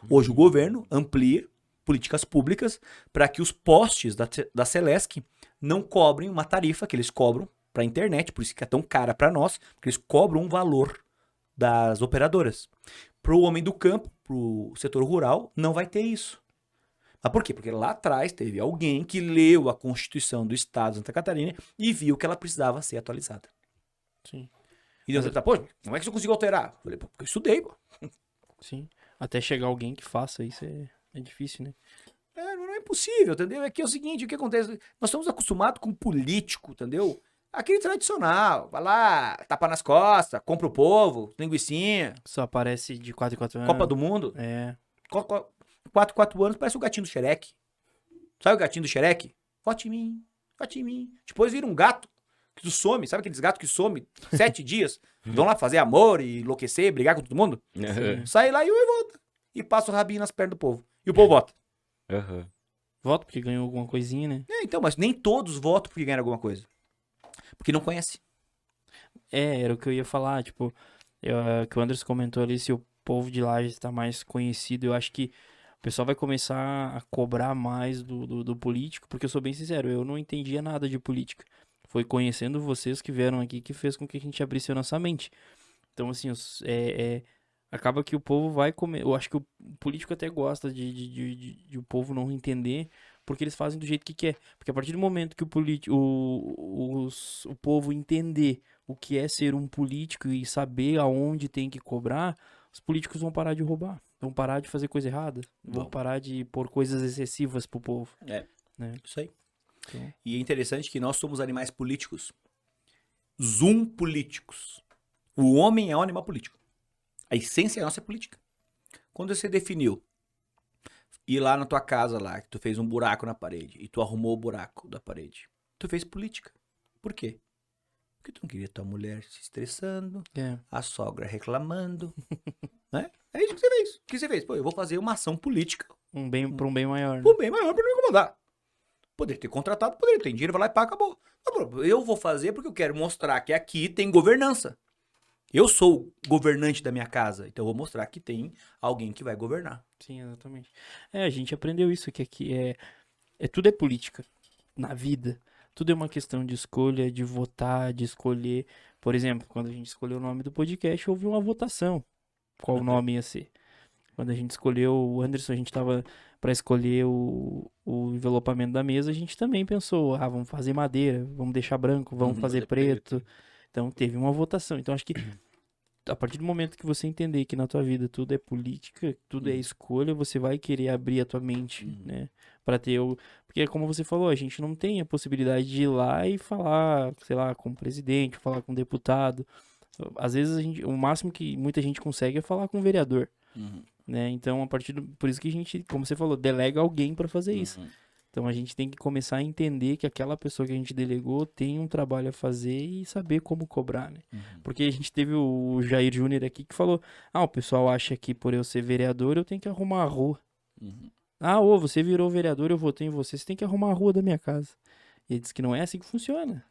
Hoje o governo amplia políticas públicas para que os postes da Celesc não cobrem uma tarifa que eles cobram para a internet, por isso que é tão cara para nós, porque eles cobram um valor das operadoras. Para o homem do campo, para o setor rural, não vai ter isso. Mas por quê? Porque lá atrás teve alguém que leu a Constituição do Estado de Santa Catarina e viu que ela precisava ser atualizada. Sim. E Deus tá, pô, como é que você conseguiu alterar? Eu falei, pô, porque eu estudei, pô. Sim. Até chegar alguém que faça isso é difícil, né? Não é impossível, entendeu? É que é o seguinte, o que acontece? Nós estamos acostumados com político, entendeu? Aquele tradicional, vai lá, tapa nas costas, compra o povo, linguicinha, Só aparece de 4 em 4 anos. Copa do Mundo. É. 4 anos parece o gatinho do Shrek. Sabe o gatinho do Shrek? Vote em mim, vote em mim. Depois vira um gato que tu some, sabe aqueles gatos que some 7 dias? Vão lá fazer amor e enlouquecer, brigar com todo mundo? Sai lá e volta. E passa o rabinho nas pernas do povo. E o povo vota. Voto porque ganhou alguma coisinha, né? Então, mas nem todos votam porque ganharam alguma coisa. Porque não conhece. Era o que eu ia falar, tipo, que o Anderson comentou ali, se o povo de Lages está mais conhecido, eu acho que o pessoal vai começar a cobrar mais do político, porque eu sou bem sincero, eu não entendia nada de política. Foi conhecendo vocês que vieram aqui que fez com que a gente abrisse a nossa mente. Então, assim, acaba que o povo vai comer. Eu acho que o político até gosta de o povo não entender, porque eles fazem do jeito que quer. Porque a partir do momento que o povo entender o que é ser um político e saber aonde tem que cobrar, os políticos vão parar de roubar. Vão parar de fazer coisa errada. Vão parar de pôr coisas excessivas pro povo. Isso aí. Então, E é interessante que nós somos animais políticos. Zoom políticos. O homem é um animal político. A essência nossa é política. Quando você definiu ir lá na tua casa lá, que tu fez um buraco na parede e tu arrumou o buraco da parede, tu fez política. Por quê? Porque tu não queria tua mulher se estressando, a sogra reclamando, né? É isso que você fez. O que você fez? Pô, eu vou fazer uma ação política Pra um bem maior, né? Por bem maior pra não me incomodar. Poderia ter contratado, poderia ter dinheiro, vai lá e paga, acabou. Eu vou fazer porque eu quero mostrar que aqui tem governança. Eu sou o governante da minha casa, então eu vou mostrar que tem alguém que vai governar. Sim, exatamente. A gente aprendeu isso, que aqui tudo é política. Na vida, tudo é uma questão de escolha, de votar, de escolher. Por exemplo, quando a gente escolheu o nome do podcast, houve uma votação. Qual o nome ia ser? Quando a gente escolheu o Anderson, a gente tava para escolher o envelopamento da mesa, a gente também pensou, vamos fazer madeira, vamos deixar branco, vamos fazer preto. Então teve uma votação. Então acho que a partir do momento que você entender que na tua vida tudo é política, tudo é escolha, você vai querer abrir a tua mente, né? Pra ter o... Porque como você falou, a gente não tem a possibilidade de ir lá e falar, sei lá, com o presidente, falar com o deputado. Às vezes o máximo que muita gente consegue é falar com o vereador, né? Então, por isso que a gente, como você falou, delega alguém pra fazer isso. Então a gente tem que começar a entender que aquela pessoa que a gente delegou tem um trabalho a fazer e saber como cobrar, né? Porque a gente teve o Jair Júnior aqui que falou, o pessoal acha que por eu ser vereador eu tenho que arrumar a rua. Você virou vereador, eu votei em você, você tem que arrumar a rua da minha casa. E ele disse que não é assim que funciona.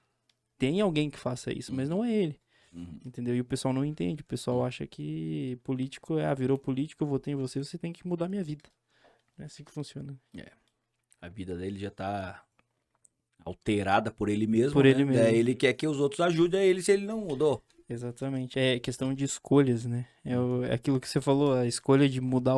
Tem alguém que faça isso, mas não é ele. Entendeu? E o pessoal não entende, o pessoal acha que político virou político, eu votei em você, você tem que mudar a minha vida. Não é assim que funciona. A vida dele já tá alterada por ele mesmo, Por né? ele mesmo. Daí ele quer que os outros ajudem ele se ele não mudou. Exatamente, é questão de escolhas, né? É aquilo que você falou, a escolha de mudar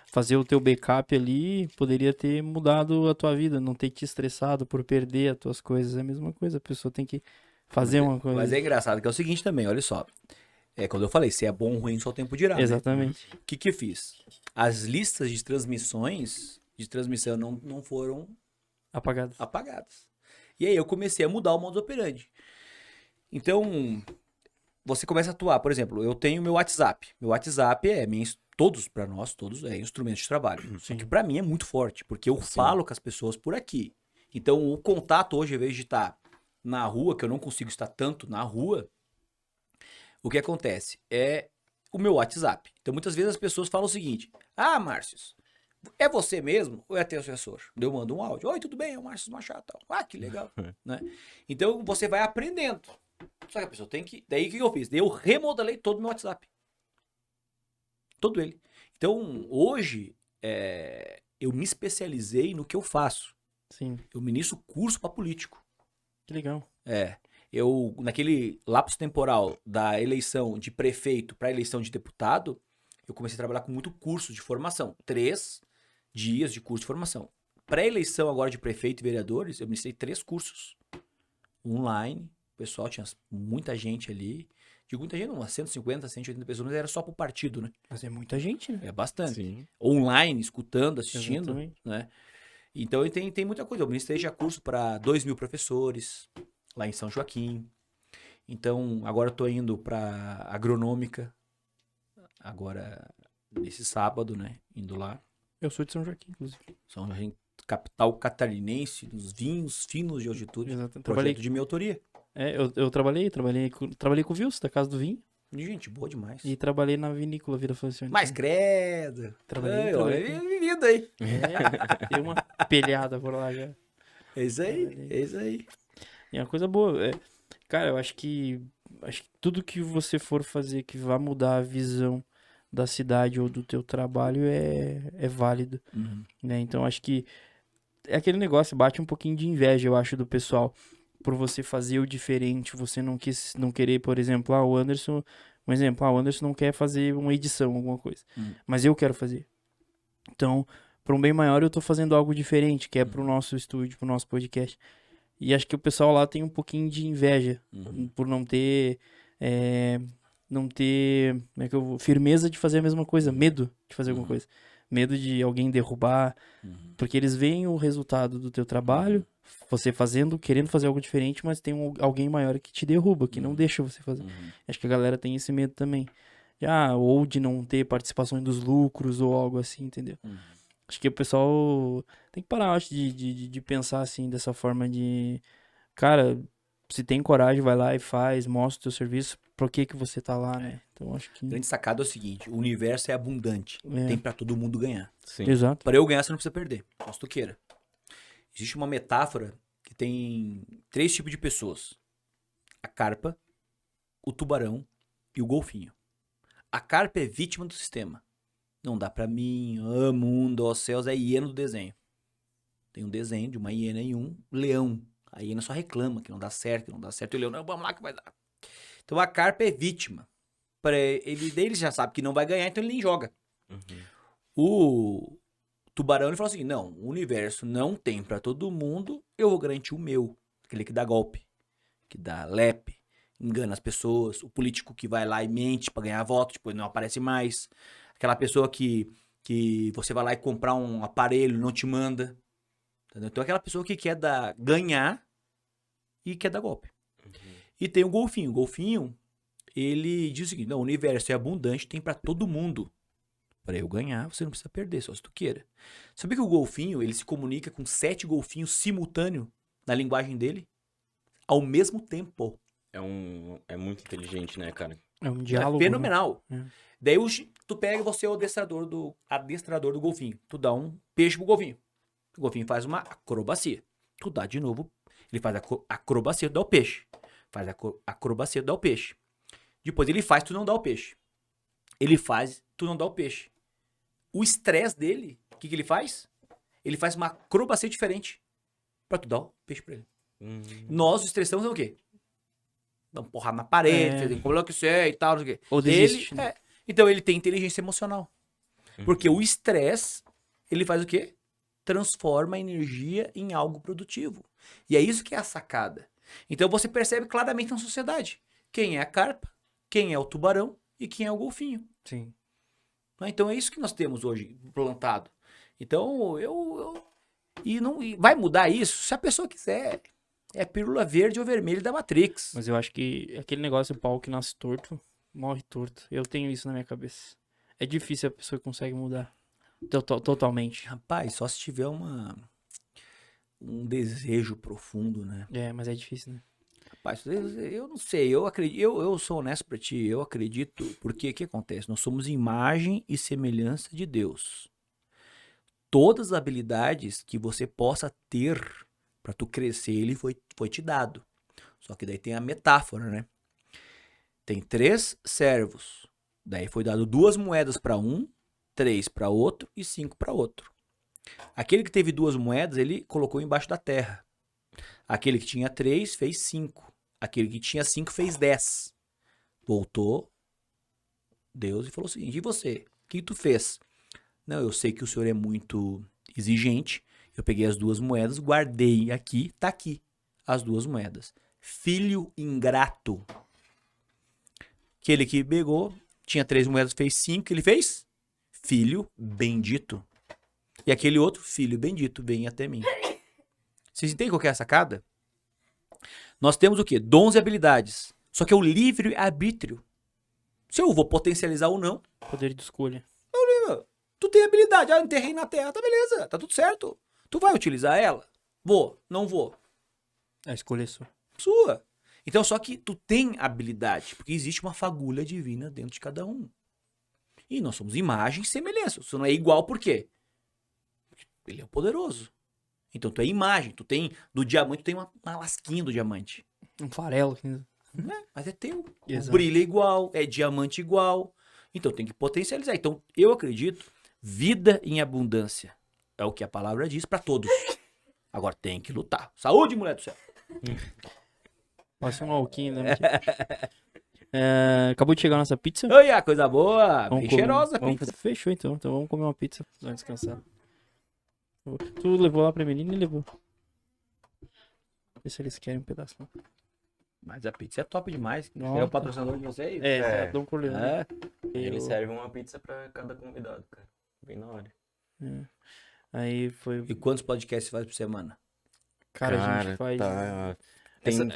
fazer o teu backup ali, poderia ter mudado a tua vida, não ter te estressado por perder as tuas coisas, é a mesma coisa, a pessoa tem que fazer uma coisa. Mas é engraçado que é o seguinte também, olha só. Quando eu falei, se é bom ou ruim, só o tempo dirá, né? Exatamente. O que eu fiz? As listas de transmissão não foram apagadas. E aí eu comecei a mudar o modus operandi. Então, você começa a atuar. Por exemplo, eu tenho meu WhatsApp. Meu WhatsApp para nós todos, é instrumento de trabalho. Só que para mim é muito forte, porque eu falo com as pessoas por aqui. Então, o contato hoje, ao invés de estar na rua, que eu não consigo estar tanto na rua, o que acontece é o meu WhatsApp. Então, muitas vezes as pessoas falam o seguinte, Márcios, é você mesmo ou é teu assessor? Eu mando um áudio. Oi, tudo bem? É o Márcio Machado. Que legal. Né? Então, você vai aprendendo. Só que a pessoa tem que... Daí, o que eu fiz? Daí eu remodelei todo o meu WhatsApp. Todo ele. Então, hoje, eu me especializei no que eu faço. Sim. Eu ministro curso para político. Que legal. Eu, naquele lapso temporal da eleição de prefeito para a eleição de deputado, eu comecei a trabalhar com muito curso de formação. 3 dias de curso de formação. Pré-eleição agora de prefeito e vereadores, eu ministrei 3 cursos. Online, o pessoal tinha muita gente ali. Digo muita gente, umas 150, 180 pessoas, mas era só pro partido, né? Mas é muita gente, né? É bastante. Sim. Online, escutando, assistindo, Exatamente. né? Então tem muita coisa. Eu ministrei já curso para 2.000 professores lá em São Joaquim. Então, agora eu tô indo para agronômica. Agora, nesse sábado, né? Indo lá. Eu sou de São Joaquim, inclusive. São Joaquim, capital catarinense dos vinhos finos de altitude. Exato. Projeto de minha autoria. Eu trabalhei com o Wilson, da Casa do Vinho, Gente, boa demais. e trabalhei na vinícola Vila Francione. Mas credo. Trabalhei. Olha, vivido aí. Dei uma pelhada por lá já. É isso aí, é isso aí. E é uma coisa boa. Cara, eu acho que tudo que você for fazer que vá mudar a visão da cidade ou do teu trabalho é válido, né? Então acho que é aquele negócio, bate um pouquinho de inveja, eu acho, do pessoal por você fazer o diferente, você não querer, por exemplo, o Anderson, um exemplo, o Anderson não quer fazer uma edição, alguma coisa, mas eu quero fazer. Então, para um bem maior, eu tô fazendo algo diferente, que é pro nosso estúdio, pro nosso podcast. E acho que o pessoal lá tem um pouquinho de inveja por não ter como é que firmeza de fazer a mesma coisa, medo de fazer alguma coisa, medo de alguém derrubar, porque eles veem o resultado do teu trabalho, você fazendo, querendo fazer algo diferente, mas tem alguém maior que te derruba, que não deixa você fazer. Acho que a galera tem esse medo também. Ou de não ter participação dos lucros ou algo assim, entendeu? Acho que o pessoal tem que parar, acho, de pensar assim, dessa forma de... Cara, se tem coragem, vai lá e faz, mostra o teu serviço. Por que que você tá lá, né? Então acho que... A grande sacada é o seguinte, o universo é abundante. É. Tem pra todo mundo ganhar. Sim. Exato. Para eu ganhar, você não precisa perder. Só se tu queira. Existe uma metáfora que tem 3 tipos de pessoas. A carpa, o tubarão e o golfinho. A carpa é vítima do sistema. Não dá pra mim, mundo, ó céus, é a hiena do desenho. Tem um desenho de uma hiena e um leão. A hiena só reclama que não dá certo, que não dá certo. E o leão, não, vamos lá que vai dar. Então a carpa é vítima. Daí ele já sabe que não vai ganhar, então ele nem joga. Uhum. O tubarão, ele falou assim, não, o universo não tem pra todo mundo, eu vou garantir o meu. Aquele que dá golpe, que dá lepe, engana as pessoas. O político que vai lá e mente pra ganhar voto, depois não aparece mais. Aquela pessoa que você vai lá e comprar um aparelho, não te manda. Entendeu? Então aquela pessoa que quer ganhar e quer dar golpe. E tem o golfinho. O golfinho, ele diz o seguinte, não, o universo é abundante, tem pra todo mundo. Pra eu ganhar, você não precisa perder, só se tu queira. Sabia que o golfinho, ele se comunica com 7 golfinhos simultâneos na linguagem dele? Ao mesmo tempo. É muito inteligente, né, cara? É um É diálogo, né? fenomenal. É. Daí tu pega você é o adestrador do golfinho. Tu dá um peixe pro golfinho. O golfinho faz uma acrobacia. Tu dá de novo. Ele faz a acrobacia, tu dá o peixe. Faz a acrobacia, tu dá o peixe. Depois ele faz, tu não dá o peixe. Ele faz, tu não dá o peixe. O estresse dele, o que ele faz? Ele faz uma acrobacia diferente pra tu dar o peixe pra ele. Nós, os estressamos é o quê? Dá uma porrada na parede, tem como que você é e tal, não sei o quê. Ou desiste, né? Então ele tem inteligência emocional. Porque o estresse, ele faz o quê? Transforma a energia em algo produtivo. E é isso que é a sacada. Então você percebe claramente na sociedade quem é a carpa, quem é o tubarão e quem é o golfinho. Sim. Então é isso que nós temos hoje plantado. Então e vai mudar isso se a pessoa quiser. É a pílula verde ou vermelha da Matrix. Mas eu acho que aquele negócio, o pau que nasce torto, morre torto. Eu tenho isso na minha cabeça. É difícil a pessoa consegue mudar. Totalmente. Rapaz, só se tiver um desejo profundo, né? É, mas é difícil, né? Rapaz, eu não sei, eu acredito, eu sou honesto pra ti, eu acredito, porque o que acontece? Nós somos imagem e semelhança de Deus. Todas as habilidades que você possa ter pra tu crescer, ele foi te dado. Só que daí tem a metáfora, né? Tem 3 servos. Daí foi dado 2 moedas pra um, 3 pra outro e 5 pra outro. Aquele que teve 2 moedas, ele colocou embaixo da terra. Aquele que tinha 3 fez 5. Aquele que tinha 5 fez 10. Voltou Deus e falou o seguinte, e você? O que tu fez? Não, eu sei que o senhor é muito exigente. Eu peguei as 2 moedas, guardei aqui, tá aqui as 2 moedas. Filho ingrato. Aquele que pegou, tinha 3 moedas, fez 5, ele fez? Filho bendito. E aquele outro, filho bendito, vem até mim. Vocês entendem qual que é a sacada? Nós temos o quê? Dons e habilidades. Só que é o livre-arbítrio. Se eu vou potencializar ou não, Poder de escolha. tu tem habilidade. Ah, enterrei na terra, tá beleza, tá tudo certo. Tu vai utilizar ela? Vou, não vou. A escolha é sua. Sua. Então, só que tu tem habilidade, porque existe uma fagulha divina dentro de cada um. E nós somos imagem e semelhança. Isso não é igual por quê? Ele é o poderoso. Então, tu é imagem. Tu tem, do diamante, tu tem uma lasquinha do diamante. Um farelo. Mas é teu. Exato. O brilho é igual, é diamante igual. Então, tem que potencializar. Então, eu acredito, vida em abundância. É o que a palavra diz pra todos. Agora, tem que lutar. Saúde, mulher do céu. Passa um alquinho, né? Acabou de chegar a nossa pizza. Oi, a coisa boa. Vamos Bem comer- cheirosa a vamos- pizza. Fechou então. Então vamos comer uma pizza. Dar uma descansada. Tu levou lá pra menina e levou. Vê se eles querem um pedaço. Não. Mas a pizza é top demais. Nossa. É o patrocinador de vocês? É, dá um problema. É. Eles servem uma pizza pra cada convidado, cara. Bem na hora. Aí foi. E quantos podcasts você faz por semana? Cara, a gente faz. Tá...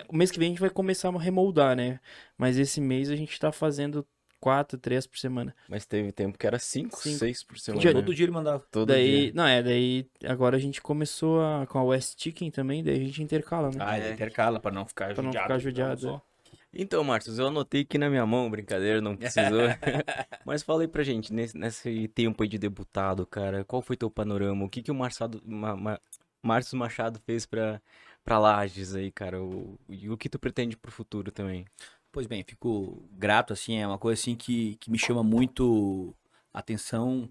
O mês que vem a gente vai começar a remoldar, né? Mas esse mês a gente tá fazendo 4, 3 por semana. Mas teve tempo que era 5, Cinco. 6 por semana. Já- Todo dia ele mandava. Todo daí, dia. não, daí agora a gente começou com a West Chicken também, daí a gente intercala, né? Ah, ele intercala pra não ficar Pra não judiado. ficar judiado, só. Então, Marcos, eu anotei aqui na minha mão, brincadeira, não precisou. Mas fala aí pra gente, nesse tempo aí de deputado, cara, qual foi teu panorama? O que que o Márcio Machado fez pra Lages aí, cara? E o que tu pretende pro futuro também? Pois bem, fico grato, assim, é uma coisa assim que me chama muito atenção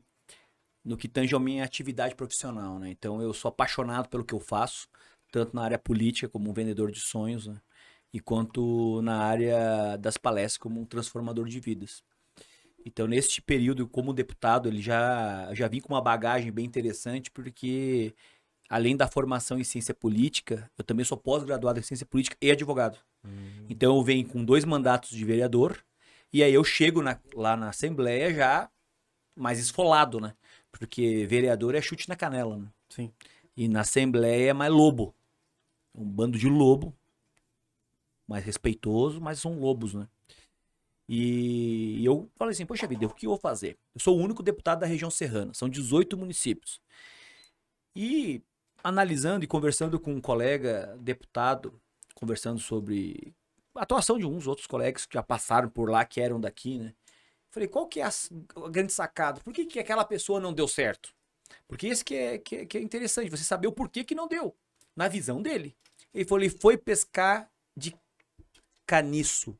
no que tange a minha atividade profissional, né? Então eu sou apaixonado pelo que eu faço, tanto na área política como um vendedor de sonhos, né? E quanto na área das palestras como um transformador de vidas. Então neste período como deputado, ele já vim com uma bagagem bem interessante, porque além da formação em ciência política, eu também sou pós-graduado em ciência política e advogado. Hum. Então eu venho com 2 mandatos de vereador, e aí eu chego lá na Assembleia já mais esfolado, né? Porque vereador é chute na canela, né? Sim. E na Assembleia é mais lobo. Um bando de lobo, mais respeitoso, mas são lobos, né? E eu falei assim, poxa vida, o que eu vou fazer? Eu sou o único deputado da região serrana, são 18 municípios. E analisando e conversando com um colega deputado, conversando sobre a atuação de uns outros colegas que já passaram por lá, que eram daqui, né? Falei, qual que é a grande sacada? Por que, que aquela pessoa não deu certo? Porque esse que é interessante, você saber o porquê que não deu, na visão dele. Ele falou, ele foi pescar de caniço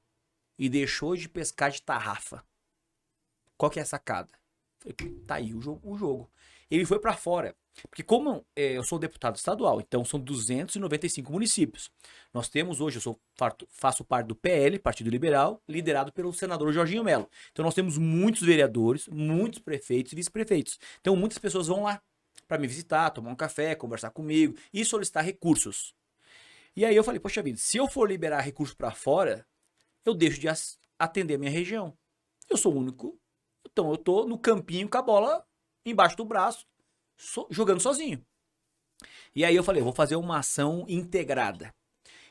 e deixou de pescar de tarrafa. Qual que é a sacada? Falei, tá aí o jogo. Ele foi pra fora. Porque como eu sou deputado estadual, então são 295 municípios. Nós temos hoje, faço parte do PL, Partido Liberal, liderado pelo senador Jorginho Melo. Então nós temos muitos vereadores, muitos prefeitos e vice-prefeitos. Então muitas pessoas vão lá para me visitar, tomar um café, conversar comigo e solicitar recursos. E aí eu falei, poxa vida, se eu for liberar recursos para fora, eu deixo de atender a minha região. Eu sou o único, então eu tô no campinho com a bola embaixo do braço, jogando sozinho. E aí eu falei, eu vou fazer uma ação integrada.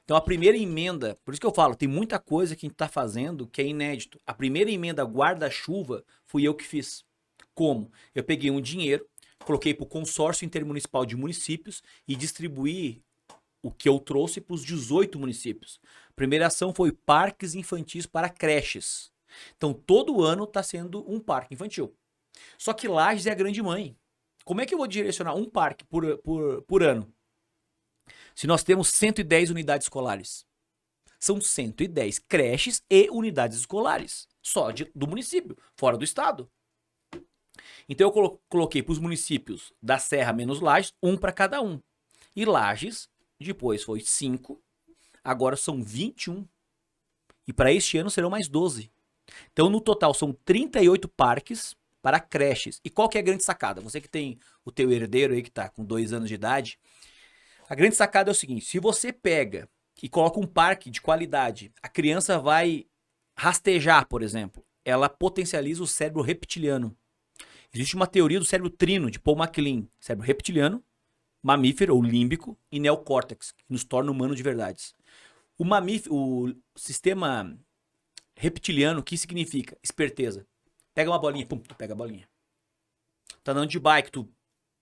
Então a primeira emenda, por isso que eu falo, tem muita coisa que a gente está fazendo que é inédito. A primeira emenda guarda-chuva fui eu que fiz. Como? Eu peguei um dinheiro, coloquei para o consórcio intermunicipal de municípios e distribuí o que eu trouxe para os 18 municípios. A primeira ação foi parques infantis para creches. Então todo ano está sendo um parque infantil. Só que Lages é a grande mãe. Como é que eu vou direcionar um parque por ano? Se nós temos 110 unidades escolares. São 110 creches e unidades escolares. Só do município, fora do estado. Então eu coloquei para os municípios da Serra menos Lages, um para cada um. E Lages, depois foi 5, agora são 21. E para este ano serão mais 12. Então no total são 38 parques para creches. E qual que é a grande sacada? Você que tem o teu herdeiro aí que está com 2 anos de idade, a grande sacada é o seguinte, se você pega e coloca um parque de qualidade, a criança vai rastejar, por exemplo, ela potencializa o cérebro reptiliano. Existe uma teoria do cérebro trino, de Paul MacLean, cérebro reptiliano, mamífero ou límbico e neocórtex, que nos torna humano de verdade. O sistema reptiliano, o que significa? Esperteza. Pega uma bolinha, pum, tu pega a bolinha. Tá andando de bike, tu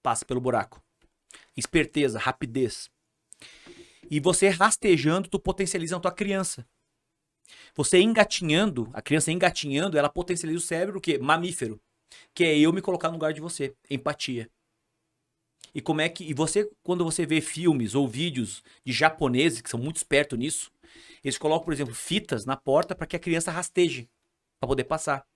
passa pelo buraco. Esperteza, rapidez. E você rastejando, tu potencializa a tua criança. Você engatinhando, a criança engatinhando, ela potencializa o cérebro, o quê? Mamífero. Que é eu me colocar no lugar de você. Empatia. E como é que. E você, quando você vê filmes ou vídeos de japoneses, que são muito espertos nisso, eles colocam, por exemplo, fitas na porta para que a criança rasteje. Para poder passar.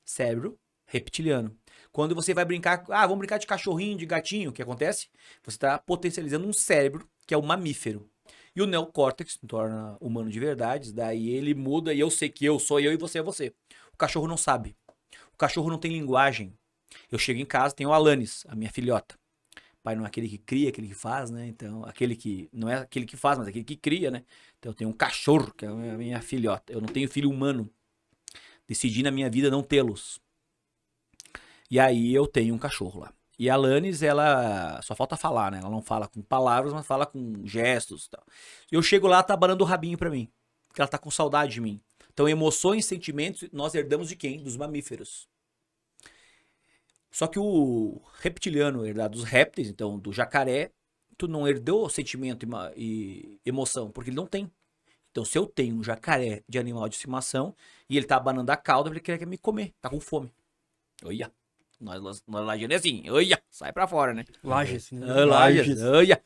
Cérebro reptiliano. Quando você vai brincar, vamos brincar de cachorrinho, de gatinho, o que acontece? Você está potencializando um cérebro, que é o mamífero. E o neocórtex torna humano de verdade, daí ele muda e eu sei que eu sou eu e você é você. O cachorro não sabe. O cachorro não tem linguagem. Eu chego em casa, tenho a Alanis, a minha filhota. Pai não é aquele que cria, aquele que faz, né? Então, aquele que não é aquele que faz, mas aquele que cria, né? Então, eu tenho um cachorro, que é a minha filhota. Eu não tenho filho humano. Decidi na minha vida não tê-los. E aí eu tenho um cachorro lá. E a Alanis, ela só falta falar, né? Ela não fala com palavras, mas fala com gestos e tal. Eu chego lá, tá abanando o rabinho pra mim. Porque ela tá com saudade de mim. Então, emoções, sentimentos, nós herdamos de quem? Dos mamíferos. Só que o reptiliano herdado dos répteis, então do jacaré, tu não herdou sentimento e emoção, porque ele não tem. Então, se eu tenho um jacaré de animal de estimação e ele tá abanando a cauda, ele quer me comer, tá com fome. Olha, nós lagianos é assim, olha, sai pra fora, né? Lages, né? Lages, olha.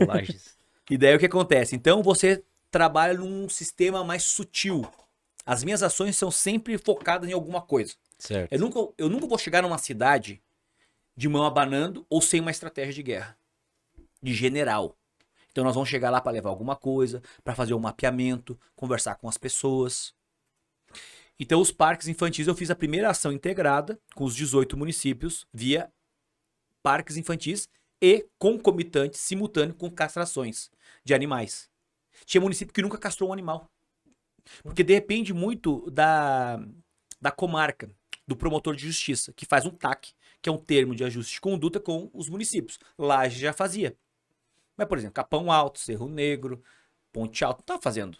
Lages. E daí o que acontece? Então, você trabalha num sistema mais sutil. As minhas ações são sempre focadas em alguma coisa. Certo. Eu nunca vou chegar numa cidade de mão abanando ou sem uma estratégia de guerra. De general. Então nós vamos chegar lá para levar alguma coisa, para fazer um mapeamento, conversar com as pessoas. Então os parques infantis eu fiz a primeira ação integrada com os 18 municípios via parques infantis e concomitante, simultâneo com castrações de animais. Tinha município que nunca castrou um animal. Porque depende muito da comarca, do promotor de justiça, que faz um TAC, que é um termo de ajuste de conduta com os municípios. Lages já fazia. Mas, por exemplo, Capão Alto, Cerro Negro, Ponte Alto, não estava fazendo.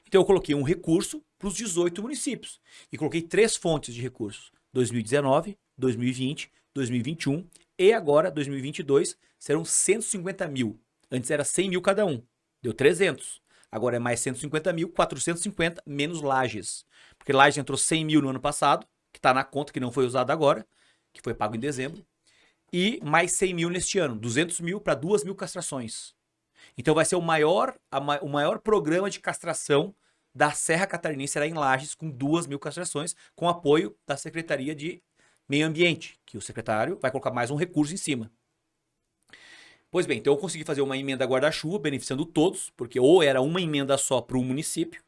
Então eu coloquei um recurso para os 18 municípios. E coloquei 3 fontes de recursos. 2019, 2020, 2021 e agora, 2022, serão 150 mil. Antes era 100 mil cada um. Deu 300. Agora é mais 150 mil, 450 menos Lages. Porque Lages entrou 100 mil no ano passado, que está na conta, que não foi usado agora, que foi pago em dezembro. E mais 100 mil neste ano, 200 mil para 2 mil castrações. Então vai ser o maior programa de castração da Serra Catarinense, será em Lages, com 2 mil castrações, com apoio da Secretaria de Meio Ambiente, que o secretário vai colocar mais um recurso em cima. Pois bem, então eu consegui fazer uma emenda guarda-chuva, beneficiando todos, porque ou era uma emenda só para o município,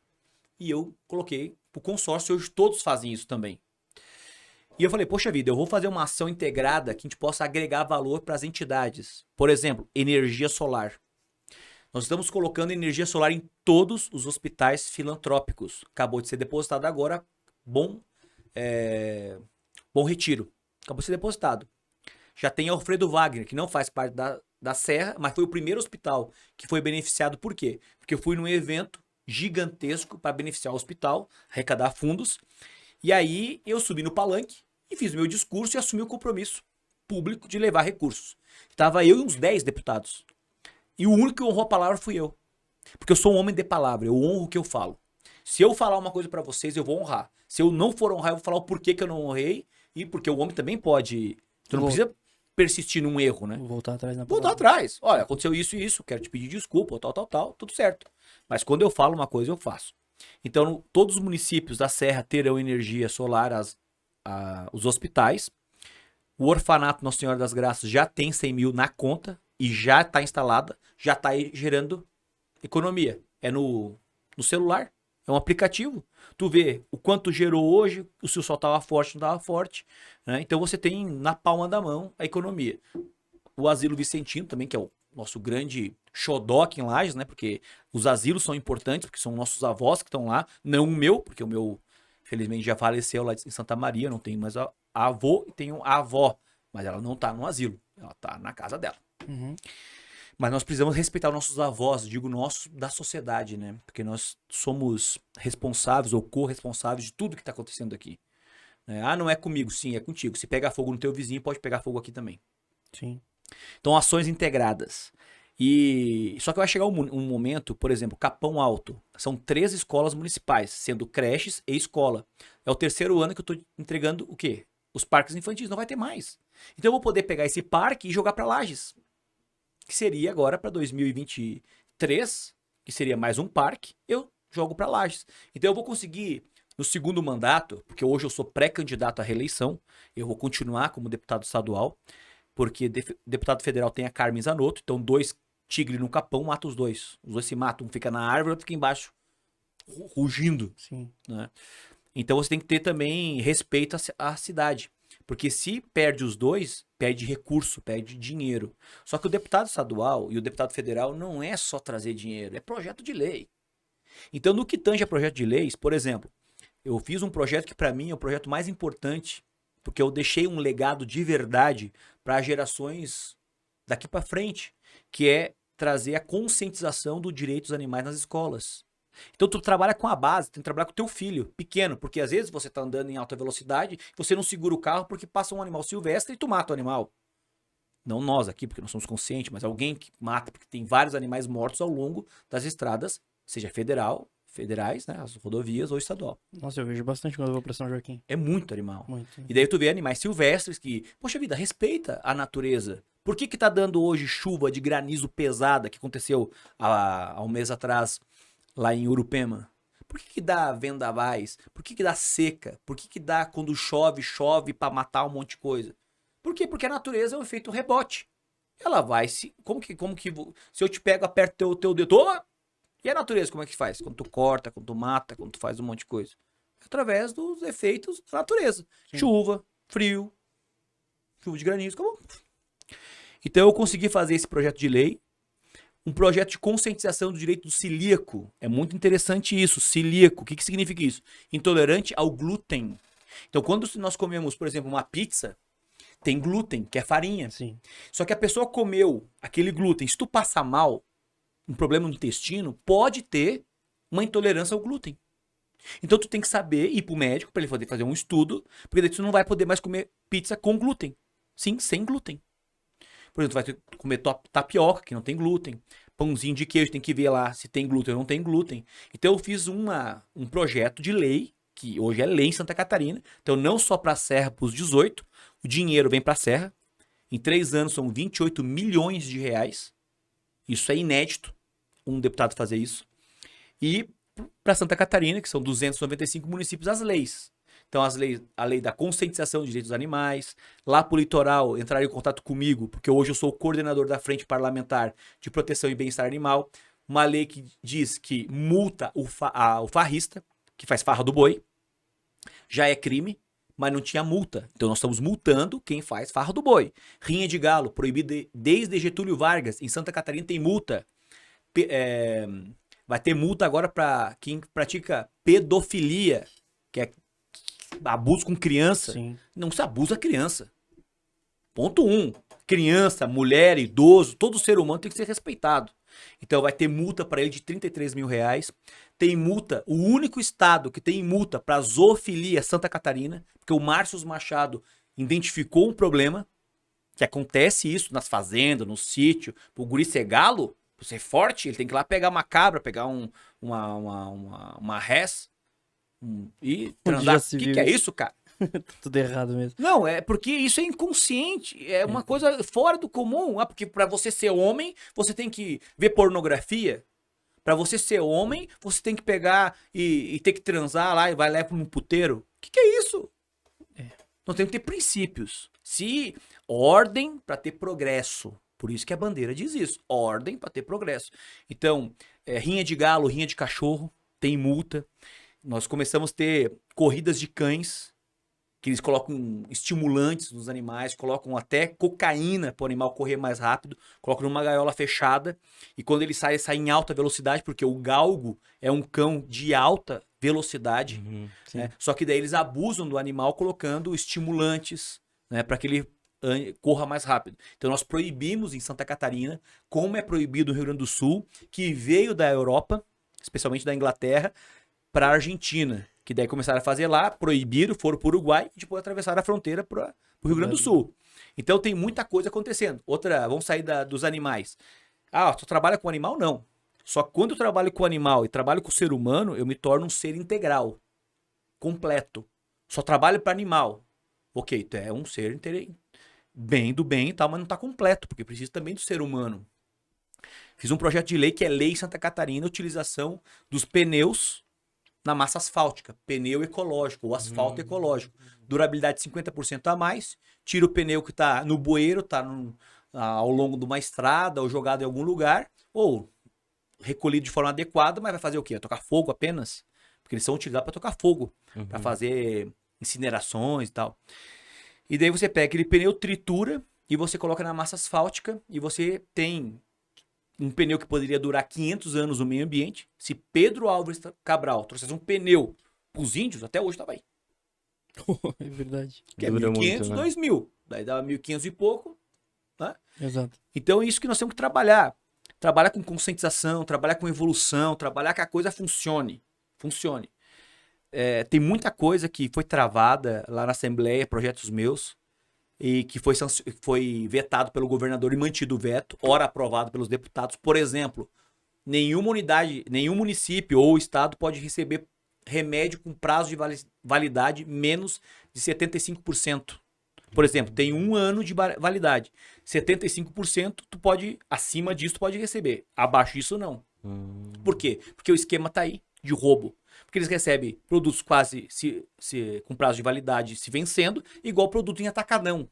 e eu coloquei para o consórcio, hoje todos fazem isso também. E eu falei, poxa vida, eu vou fazer uma ação integrada que a gente possa agregar valor para as entidades. Por exemplo, energia solar. Nós estamos colocando energia solar em todos os hospitais filantrópicos. Acabou de ser depositado agora, Bom Retiro. Acabou de ser depositado. Já tem Alfredo Wagner, que não faz parte da Serra, mas foi o primeiro hospital que foi beneficiado. Por quê? Porque eu fui num evento gigantesco para beneficiar o hospital, arrecadar fundos. E aí eu subi no palanque e fiz o meu discurso e assumi o compromisso público de levar recursos. Estava eu e uns 10 deputados. E o único que honrou a palavra fui eu. Porque eu sou um homem de palavra, eu honro o que eu falo. Se eu falar uma coisa para vocês, eu vou honrar. Se eu não for honrar, eu vou falar o porquê que eu não honrei. E porque o homem também pode... Tu não precisa persistir num erro, né? Voltar atrás na Voltar atrás. Olha, aconteceu isso e isso, quero te pedir desculpa, tal, tudo certo. Mas quando eu falo uma coisa, eu faço. Então, todos os municípios da Serra terão energia solar, os hospitais. O orfanato Nossa Senhora das Graças já tem 100 mil na conta e já está instalada, já está gerando economia. É no celular, é um aplicativo. Tu vê o quanto gerou hoje, se o sol estava forte, não estava forte. Né? Então, você tem na palma da mão a economia. O Asilo Vicentino também, que é o nosso grande xodó aqui em Lages, né? Porque os asilos são importantes, porque são nossos avós que estão lá, não o meu, porque o meu, infelizmente, já faleceu lá em Santa Maria, não tenho mais avô e tenho a avó, mas ela não tá no asilo, ela tá na casa dela. Uhum. Mas nós precisamos respeitar os nossos avós, digo nossos, da sociedade, né? Porque nós somos responsáveis ou corresponsáveis de tudo que tá acontecendo aqui. Ah, não é comigo, sim, é contigo. Se pegar fogo no teu vizinho, pode pegar fogo aqui também. Sim. Então, ações integradas. Só que vai chegar um momento, por exemplo, Capão Alto. São 3 escolas municipais, sendo creches e escola. É o 3º ano que eu estou entregando o quê? Os parques infantis. Não vai ter mais. Então, eu vou poder pegar esse parque e jogar para Lages. Que seria agora para 2023, que seria mais um parque, eu jogo para Lages. Então, eu vou conseguir, no segundo mandato, porque hoje eu sou pré-candidato à reeleição, eu vou continuar como deputado estadual, porque deputado federal tem a Carmen Zanotto, então 2 tigres no capão matam os dois. Os dois se matam, um fica na árvore, outro fica embaixo, rugindo. Sim. Né? Então você tem que ter também respeito à cidade. Porque se perde os dois, perde recurso, perde dinheiro. Só que o deputado estadual e o deputado federal não é só trazer dinheiro, é projeto de lei. Então no que tange a projeto de leis, por exemplo, eu fiz um projeto que para mim é o projeto mais importante, porque eu deixei um legado de verdade para gerações daqui para frente, que é trazer a conscientização do direito dos animais nas escolas. Então tu trabalha com a base, tem que trabalhar com o teu filho, pequeno, porque às vezes você tá andando em alta velocidade, você não segura o carro porque passa um animal silvestre e tu mata o animal. Não nós aqui, porque nós somos conscientes, mas alguém que mata, porque tem vários animais mortos ao longo das estradas, seja federal, federais, né? As rodovias ou estadual. Nossa, eu vejo bastante quando eu vou pra São Joaquim. É muito animal. Muito. E daí tu vê animais silvestres que, poxa vida, respeita a natureza. Por que tá dando hoje chuva de granizo pesada que aconteceu há um mês atrás lá em Urupema? Por que dá vendavais? Por que dá seca? Por que dá quando chove pra matar um monte de coisa? Por quê? Porque a natureza é um efeito rebote. Ela vai se... Como que se eu te pego, aperto teu dedo... Toma! E a natureza, como é que faz? Quando tu corta, quando tu mata, quando tu faz um monte de coisa. Através dos efeitos da natureza. Sim. Chuva, frio, chuva de granizo, acabou. Então eu consegui fazer esse projeto de lei, um projeto de conscientização do direito do celíaco. É muito interessante isso, celíaco. O que significa isso? Intolerante ao glúten. Então quando nós comemos, por exemplo, uma pizza, tem glúten, que é farinha. Sim. Só que a pessoa comeu aquele glúten, se tu passar mal, um problema no intestino, pode ter uma intolerância ao glúten. Então tu tem que saber ir pro médico para ele poder fazer um estudo, porque daí tu não vai poder mais comer pizza com glúten. Sim, sem glúten. Por exemplo, tu vai ter que comer tapioca, que não tem glúten. Pãozinho de queijo, tem que ver lá se tem glúten ou não tem glúten. Então eu fiz um projeto de lei, que hoje é lei em Santa Catarina. Então não só para a Serra, para os 18, o dinheiro vem para a Serra. Em 3 anos são 28 milhões de reais. Isso é inédito, um deputado fazer isso. E para Santa Catarina, que são 295 municípios, as leis. Então, a lei da conscientização dos direitos dos animais. Lá para o litoral, entraram em contato comigo, porque hoje eu sou o coordenador da Frente Parlamentar de Proteção e Bem-Estar Animal. Uma lei que diz que multa o farrista, que faz farra do boi. Já é crime, mas não tinha multa. Então, nós estamos multando quem faz farra do boi. Rinha de galo, proibida desde Getúlio Vargas. Em Santa Catarina tem multa. Vai ter multa agora para quem pratica pedofilia, que é abuso com criança. Sim. Não se abusa a criança. Ponto 1. Criança, mulher, idoso, todo ser humano tem que ser respeitado. Então vai ter multa para ele de 33 mil reais. Tem multa, o único estado que tem multa para zoofilia é Santa Catarina, porque o Márcio Machado identificou um problema, que acontece isso nas fazendas, no sítio. O guri ser galo, pra ser forte, ele tem que ir lá pegar uma cabra, pegar uma res e transar. O que é isso, cara? Tudo errado mesmo. Não, é porque isso é inconsciente, é uma coisa fora do comum. Porque pra você ser homem, você tem que ver pornografia. Pra você ser homem, você tem que pegar e ter que transar lá e vai lá num puteiro. O que é isso? Nós temos que ter princípios. Se ordem pra ter progresso. Por isso que a bandeira diz isso. Ordem pra ter progresso. Então, rinha de galo, rinha de cachorro, tem multa. Nós começamos a ter corridas de cães, que eles colocam estimulantes nos animais, colocam até cocaína para o animal correr mais rápido, colocam numa gaiola fechada, e quando ele sai em alta velocidade, porque o galgo é um cão de alta velocidade, né? Só que daí eles abusam do animal colocando estimulantes, né, para que ele corra mais rápido. Então nós proibimos em Santa Catarina, como é proibido no Rio Grande do Sul, que veio da Europa, especialmente da Inglaterra, para a Argentina. Que daí começaram a fazer lá, proibiram, foram para o Uruguai e depois atravessaram a fronteira para o Rio Grande do Sul. Então tem muita coisa acontecendo. Outra, vamos sair dos animais. Ah, só trabalha com animal? Não. Só que quando eu trabalho com animal e trabalho com o ser humano, eu me torno um ser integral, completo. Só trabalho para animal. Ok, tu é um ser bem do bem e tal, mas não está completo, porque precisa também do ser humano. Fiz um projeto de lei que é Lei em Santa Catarina, utilização dos pneus na massa asfáltica, pneu ecológico, ou asfalto ecológico. Durabilidade 50% a mais, tira o pneu que está no bueiro, está ao longo de uma estrada, ou jogado em algum lugar, ou recolhido de forma adequada, mas vai fazer o quê? Vai tocar fogo apenas? Porque eles são utilizados para tocar fogo, para fazer incinerações e tal. E daí você pega aquele pneu, tritura, e você coloca na massa asfáltica, e você tem um pneu que poderia durar 500 anos no meio ambiente. Se Pedro Álvares Cabral trouxesse um pneu pros índios, até hoje tava aí. É verdade. Que é 1.500, 2.000. Daí dava 1.500 e pouco. Né? Exato. Então é isso que nós temos que trabalhar. Trabalhar com conscientização, trabalhar com evolução, trabalhar que a coisa funcione. Funcione. Tem muita coisa que foi travada lá na Assembleia, projetos meus, e que foi vetado pelo governador e mantido o veto, ora aprovado pelos deputados. Por exemplo, nenhuma unidade, nenhum município ou estado pode receber remédio com prazo de validade menos de 75%. Por exemplo, tem 1 ano de validade. 75%, tu pode, acima disso, tu pode receber. Abaixo disso, não. Por quê? Porque o esquema tá aí, de roubo. Porque eles recebem produtos quase com prazo de validade se vencendo, igual produto em atacadão.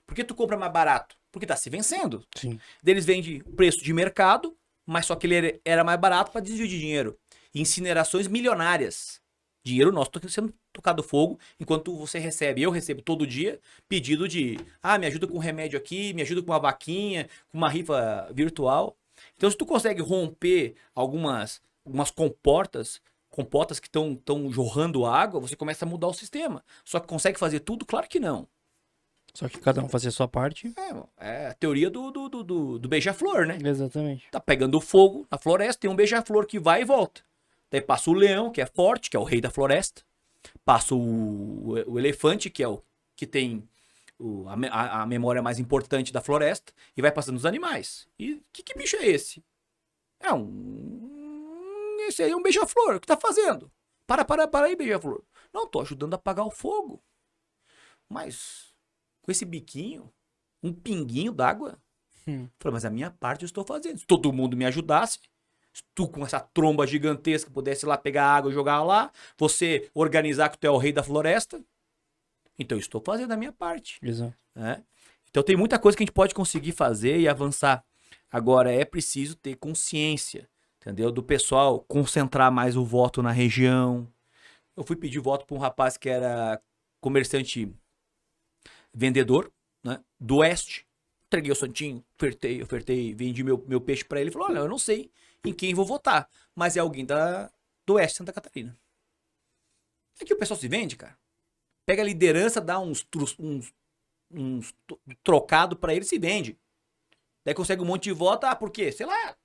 Por que tu compra mais barato? Porque tá se vencendo. Sim. Daí eles vendem preço de mercado, mas só que ele era mais barato para desvio de dinheiro. Incinerações milionárias. Dinheiro nosso sendo tocado fogo, enquanto você recebe, eu recebo todo dia, pedido de, me ajuda com remédio aqui, me ajuda com uma vaquinha, com uma rifa virtual. Então, se tu consegue romper algumas compotas que estão jorrando água, você começa a mudar o sistema. Só que consegue fazer tudo? Claro que não. Só que cada um fazer a sua parte. É a teoria do beija-flor, né? Exatamente. Tá pegando fogo na floresta, tem um beija-flor que vai e volta. Daí passa o leão, que é forte, que é o rei da floresta. Passa o elefante, que é o que tem a memória mais importante da floresta. E vai passando os animais. E que bicho é esse? Esse aí é um beija-flor. O que tá fazendo? Para aí, beija-flor. Não, tô ajudando a apagar o fogo. Mas com esse biquinho, um pinguinho d'água. Falei, mas a minha parte eu estou fazendo. Se todo mundo me ajudasse, se tu com essa tromba gigantesca pudesse lá pegar água e jogar lá, você organizar que tu é o rei da floresta, então eu estou fazendo a minha parte. Exato. Né? Então tem muita coisa que a gente pode conseguir fazer e avançar. Agora é preciso ter consciência, entendeu? Do pessoal concentrar mais o voto na região. Eu fui pedir voto para um rapaz que era comerciante vendedor, né, do oeste. Entreguei o santinho, ofertei, vendi meu peixe para ele. Ele falou, olha, eu não sei em quem vou votar, mas é alguém do oeste de Santa Catarina. É que o pessoal se vende, cara. Pega a liderança, dá uns trocado para ele e se vende. Daí consegue um monte de voto, por quê? Sei lá,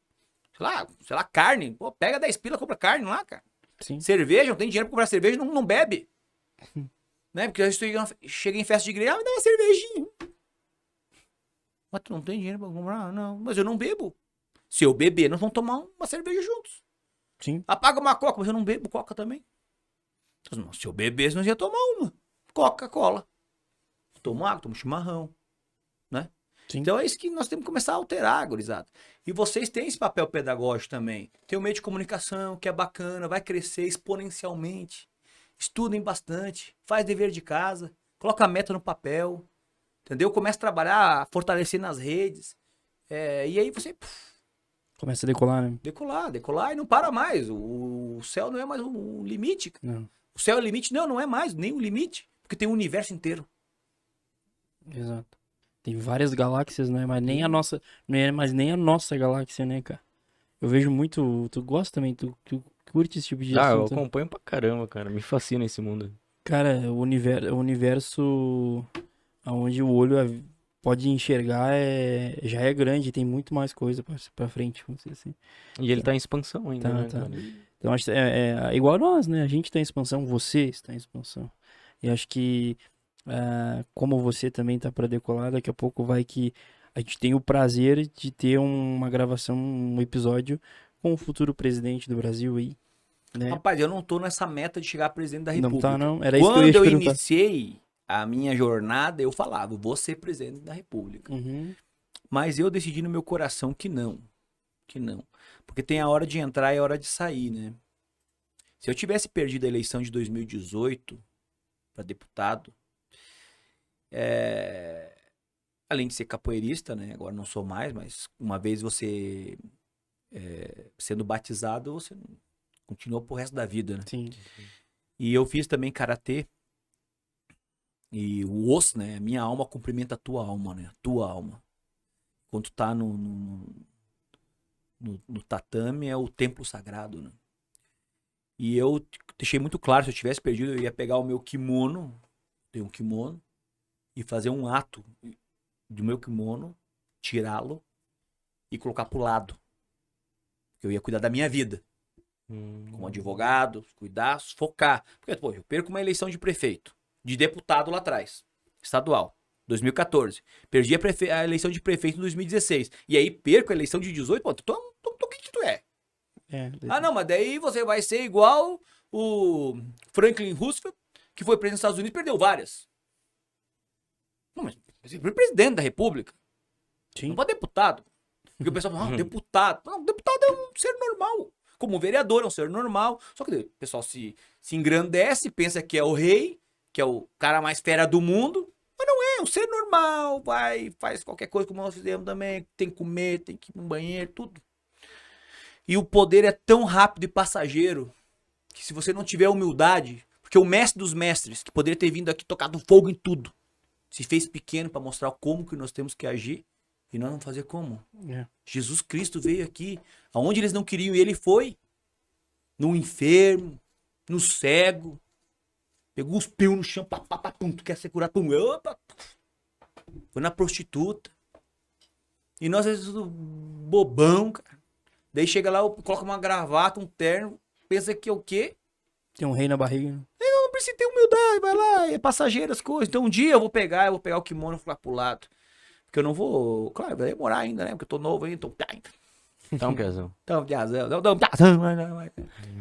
carne. Pô, pega 10 pila, compra carne lá, cara. Sim. Cerveja, não tem dinheiro pra comprar cerveja, não bebe. Né? Porque a gente chega em festa de igreja, me dá uma cervejinha. Mas tu não tem dinheiro pra comprar? Não, mas eu não bebo. Se eu beber, nós vamos tomar uma cerveja juntos. Sim. Apaga uma coca, mas eu não bebo coca também. Então, se eu bebesse, nós ia tomar uma. Coca-Cola. Toma água, toma chimarrão. Né? Sim. Então é isso que nós temos que começar a alterar, gurizada. E vocês têm esse papel pedagógico também. Tem o meio de comunicação, que é bacana, vai crescer exponencialmente. Estudem bastante, faz dever de casa, coloca a meta no papel, entendeu? Começa a trabalhar, fortalecer nas redes. E aí você Começa a decolar, né? decolar e não para mais. O céu não é mais o limite. Não. O céu é o limite? Não é mais nem o limite, porque tem o universo inteiro. Exato. Tem várias galáxias, não é mais nem a nossa, não é mais nem a nossa galáxia, né, cara? Eu vejo muito, tu gosta também, tu curte esse tipo de Eu assunto? acompanho pra caramba, cara. Me fascina esse mundo. Cara, o universo onde o olho pode enxergar já é grande, tem muito mais coisa pra frente, vamos dizer assim. E ele tá em expansão ainda, Tá, né, tá. cara? Então, acho que é igual a nós, né? A gente tá em expansão, você está em expansão. E acho que, como você também tá pra decolar, daqui a pouco vai que a gente tem o prazer de ter uma gravação, um episódio com o futuro presidente do Brasil aí, né? Rapaz, eu não tô nessa meta de chegar a presidente da Não República. tá, não? Era isso que eu Quando ia te eu perguntar. iniciei a minha jornada, eu falava, vou ser presidente da República. Uhum. Mas eu decidi no meu coração que não. Que não. Porque tem a hora de entrar e a hora de sair, né? Se eu tivesse perdido a eleição de 2018 para deputado, além de ser capoeirista, né? Agora não sou mais, mas uma vez você sendo batizado, você continua pro resto da vida, né? Sim. E eu fiz também karatê. E o osso, né? Minha alma cumprimenta a tua alma, né? A tua alma. Quando tu tá no tatame, é o templo sagrado, né? E eu deixei muito claro, se eu tivesse perdido, eu ia pegar o meu kimono, tenho um kimono, e fazer um ato do meu kimono, tirá-lo e colocar pro lado. Eu ia cuidar da minha vida. Como advogado, cuidar, focar. Porque, pô, eu perco uma eleição de prefeito, de deputado lá atrás, estadual, 2014. Perdi a eleição de prefeito em 2016. E aí perco a eleição de 18. Pô, tu que tu é? Ah, não, mas daí você vai ser igual o Franklin Roosevelt, que foi presidente dos Estados Unidos e perdeu várias. Não, mas você foi presidente da República. Sim. Não pode deputado. Porque o pessoal fala, deputado. Não, deputado é um ser normal. Como vereador é um ser normal. Só que o pessoal se engrandece, pensa que é o rei, que é o cara mais fera do mundo. Mas não é um ser normal. Vai, faz qualquer coisa como nós fizemos também. Tem que comer, tem que ir no banheiro, tudo. E o poder é tão rápido e passageiro que se você não tiver humildade, porque o mestre dos mestres, que poderia ter vindo aqui tocado fogo em tudo, se fez pequeno para mostrar como que nós temos que agir e nós vamos fazer como? É. Jesus Cristo veio aqui, aonde eles não queriam, e ele foi. No enfermo, no cego, pegou uns pios no chão, pum, tu quer ser curado, pum, opa, foi na prostituta. E nós, às vezes, tudo bobão, cara. Daí chega lá, coloca uma gravata, um terno, pensa que é o quê? Tem um rei na barriga. Né? Não precisa ter humildade, vai lá, é passageiro as coisas. Então um dia eu vou pegar o kimono e vou lá pro lado. Porque eu não vou, claro, vai demorar ainda, né? Porque eu tô novo ainda, Tá um piazão.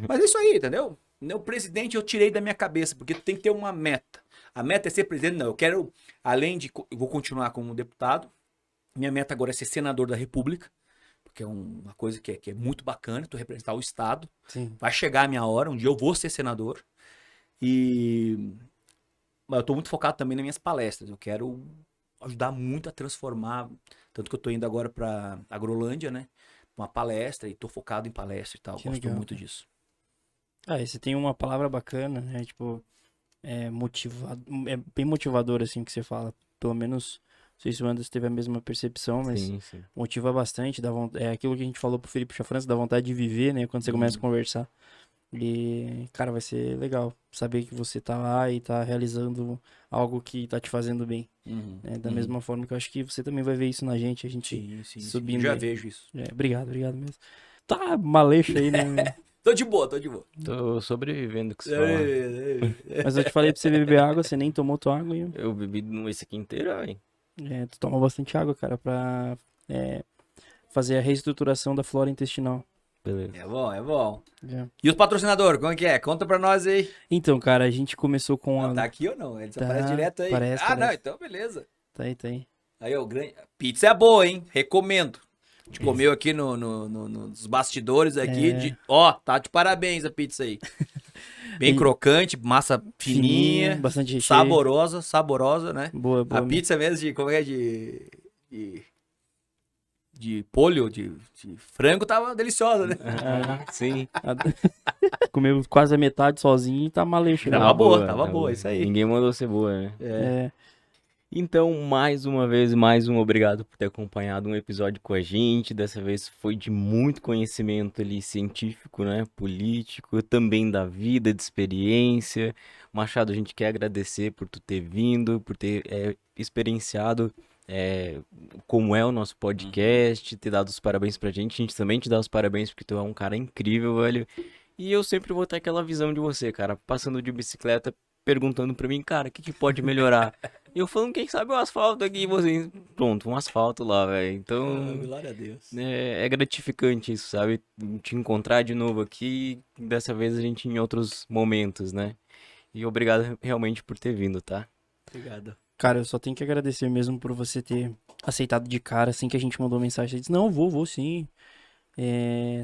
Mas é isso aí, entendeu? O presidente eu tirei da minha cabeça, porque tem que ter uma meta. A meta é ser presidente, não. Eu quero, além de, eu vou continuar como deputado. Minha meta agora é ser senador da República, porque é uma coisa que é muito bacana, tu representar o Estado. Sim. Vai chegar a minha hora, um dia eu vou ser senador. Mas eu tô muito focado também nas minhas palestras. Eu quero ajudar muito a transformar, tanto que eu tô indo agora pra Agrolândia, né? Uma palestra, e tô focado em palestra e tal. Que Gosto legal, muito cara. disso. E você tem uma palavra bacana, né? Tipo, é bem motivador, assim, que você fala. Pelo menos, não sei se o Anderson teve a mesma percepção, mas Sim, sim. motiva bastante. É aquilo que a gente falou pro Felipe Chafrança, dá vontade de viver, né? Quando você começa a conversar. E, cara, vai ser legal saber que você tá lá e tá realizando algo que tá te fazendo bem. Né? Da mesma forma que eu acho que você também vai ver isso na gente, a gente Sim. subindo. Já aí. vejo isso. Obrigado mesmo. Tá maleixo aí, né? Tô de boa. Tô sobrevivendo com você falar. Mas eu te falei pra você beber água, você nem tomou tua água. Eu bebi esse aqui inteiro, velho. Tu toma bastante água, cara, pra fazer a reestruturação da flora intestinal. Beleza. É bom. É. E os patrocinadores, como é que é? Conta pra nós aí. Então, cara, a gente começou com a... Tá aqui ou não? Ele Tá, aparece direto aí. parece. Não, então beleza. Tá aí. Aí, ó, grande... Pizza é boa, hein? Recomendo. A gente comeu aqui nos bastidores aqui. Ó, tá de parabéns a pizza aí. Bem crocante, massa fininha, bastante recheio. saborosa, né? Boa. A pizza mesmo de, como é, de polho, de frango, tava deliciosa, né? Sim. Comeu quase a metade sozinho e tá maleixo. né? Tava boa, isso aí. Ninguém mandou ser boa, né? Então, mais uma vez, mais um obrigado por ter acompanhado um episódio com a gente. Dessa vez foi de muito conhecimento ali científico, né? Político, também da vida, de experiência. Machado, a gente quer agradecer por tu ter vindo, por ter experienciado como é o nosso podcast, ter dado os parabéns pra gente. A gente também te dá os parabéns porque tu é um cara incrível, velho. E eu sempre vou ter aquela visão de você, cara, passando de bicicleta, perguntando pra mim, cara, o que pode melhorar? E eu falando, quem sabe o asfalto aqui, e você, pronto, um asfalto lá, velho. Então, Glória a Deus. é gratificante isso, sabe? Te encontrar de novo aqui, dessa vez a gente em outros momentos, né? E obrigado realmente por ter vindo, tá? Obrigado. Cara, eu só tenho que agradecer mesmo por você ter aceitado de cara, assim que a gente mandou mensagem. Você disse, não, vou sim.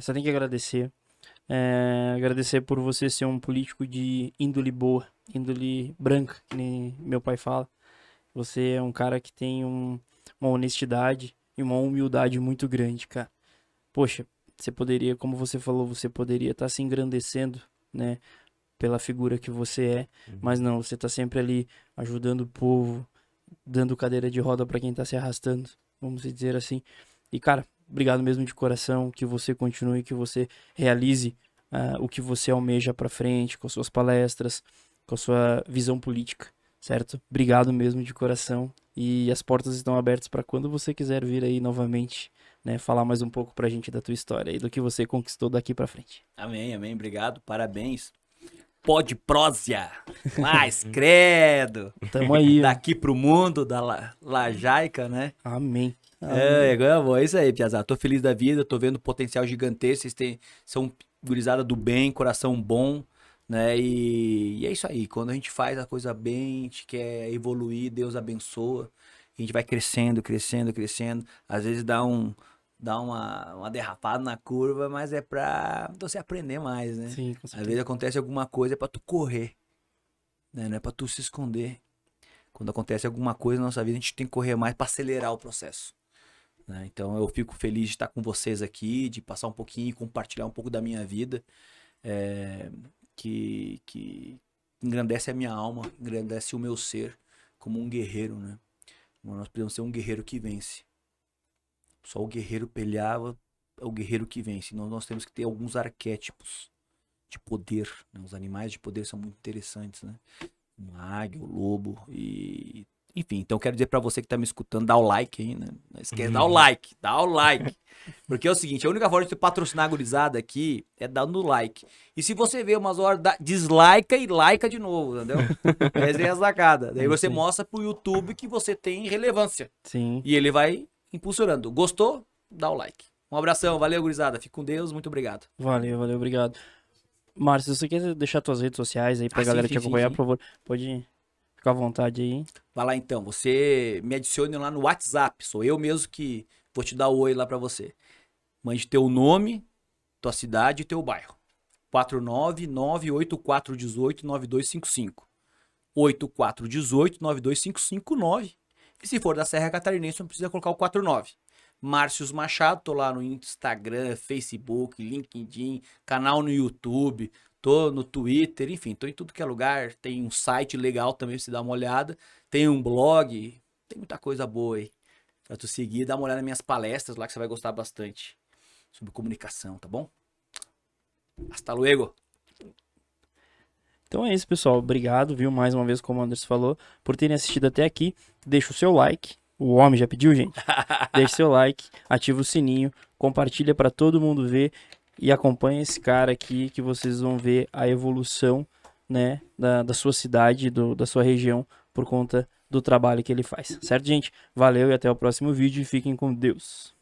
Só tenho que agradecer. Agradecer por você ser um político de índole boa, índole branca, que nem meu pai fala. Você é um cara que tem uma honestidade e uma humildade muito grande, cara. Poxa, você poderia, como você falou, você poderia estar se engrandecendo, né? Pela figura que você é, mas não, você tá sempre ali ajudando o povo, dando cadeira de roda pra quem tá se arrastando, vamos dizer assim. E, cara, obrigado mesmo de coração, que você continue, que você realize o que você almeja pra frente, com as suas palestras, com a sua visão política, certo? Obrigado mesmo de coração, e as portas estão abertas pra quando você quiser vir aí novamente, né, falar mais um pouco pra gente da tua história e do que você conquistou daqui pra frente. Amém, obrigado, parabéns. Pode prósia. Mas, credo. Tamo aí. Ó. Daqui pro mundo da Lajaica, né? Amém. É isso aí, Piazada. Tô feliz da vida, tô vendo potencial gigantesco. São gurizada do bem, coração bom, né? E é isso aí. Quando a gente faz a coisa bem, a gente quer evoluir, Deus abençoa. A gente vai crescendo, crescendo, crescendo. Às vezes dá uma derrapada na curva, mas é pra você aprender mais, né? Sim, com Às certeza. vezes acontece alguma coisa, é pra tu correr, né? Não é pra tu se esconder. Quando acontece alguma coisa na nossa vida, a gente tem que correr mais pra acelerar o processo, né? Então eu fico feliz de estar com vocês aqui, de passar um pouquinho, compartilhar um pouco da minha vida, que engrandece a minha alma, engrandece o meu ser como um guerreiro, né? Nós podemos ser um guerreiro que vence. Só o guerreiro pelhava, é o guerreiro que vence. Nós temos que ter alguns arquétipos de poder, né? Os animais de poder são muito interessantes, né? Uma águia, o lobo e... Enfim, então eu quero dizer pra você que tá me escutando, dá o like aí, né? Não esquece, dá o like. Porque é o seguinte, a única forma de você patrocinar a gurizada aqui é dando like. E se você vê umas horas, dislike e like de novo, entendeu? Essa é a sacada. Daí você mostra pro YouTube que você tem relevância. Sim. E ele vai impulsionando. Gostou? Dá o like. Um abração, valeu, gurizada. Fique com Deus, muito obrigado. Valeu, obrigado. Márcio, se você quer deixar tuas redes sociais aí pra galera te acompanhar, por favor, pode ficar à vontade aí. Vai lá então, você me adicione lá no WhatsApp, sou eu mesmo que vou te dar o oi lá pra você. Mande teu nome, tua cidade e teu bairro. 499-8418-9255. 8418-92559. E se for da Serra Catarinense, não precisa colocar o 49. Márcios Machado, tô lá no Instagram, Facebook, LinkedIn, canal no YouTube, tô no Twitter, enfim, tô em tudo que é lugar. Tem um site legal também pra você dar uma olhada. Tem um blog, tem muita coisa boa aí pra tu seguir. Dá uma olhada nas minhas palestras lá que você vai gostar bastante sobre comunicação, tá bom? Hasta luego! Então é isso, pessoal. Obrigado, viu? Mais uma vez, como o Anderson falou, por terem assistido até aqui. Deixa o seu like. O homem já pediu, gente. Deixa o seu like, ativa o sininho, compartilha para todo mundo ver e acompanha esse cara aqui que vocês vão ver a evolução, né, da sua cidade, da sua região, por conta do trabalho que ele faz. Certo, gente? Valeu e até o próximo vídeo e fiquem com Deus.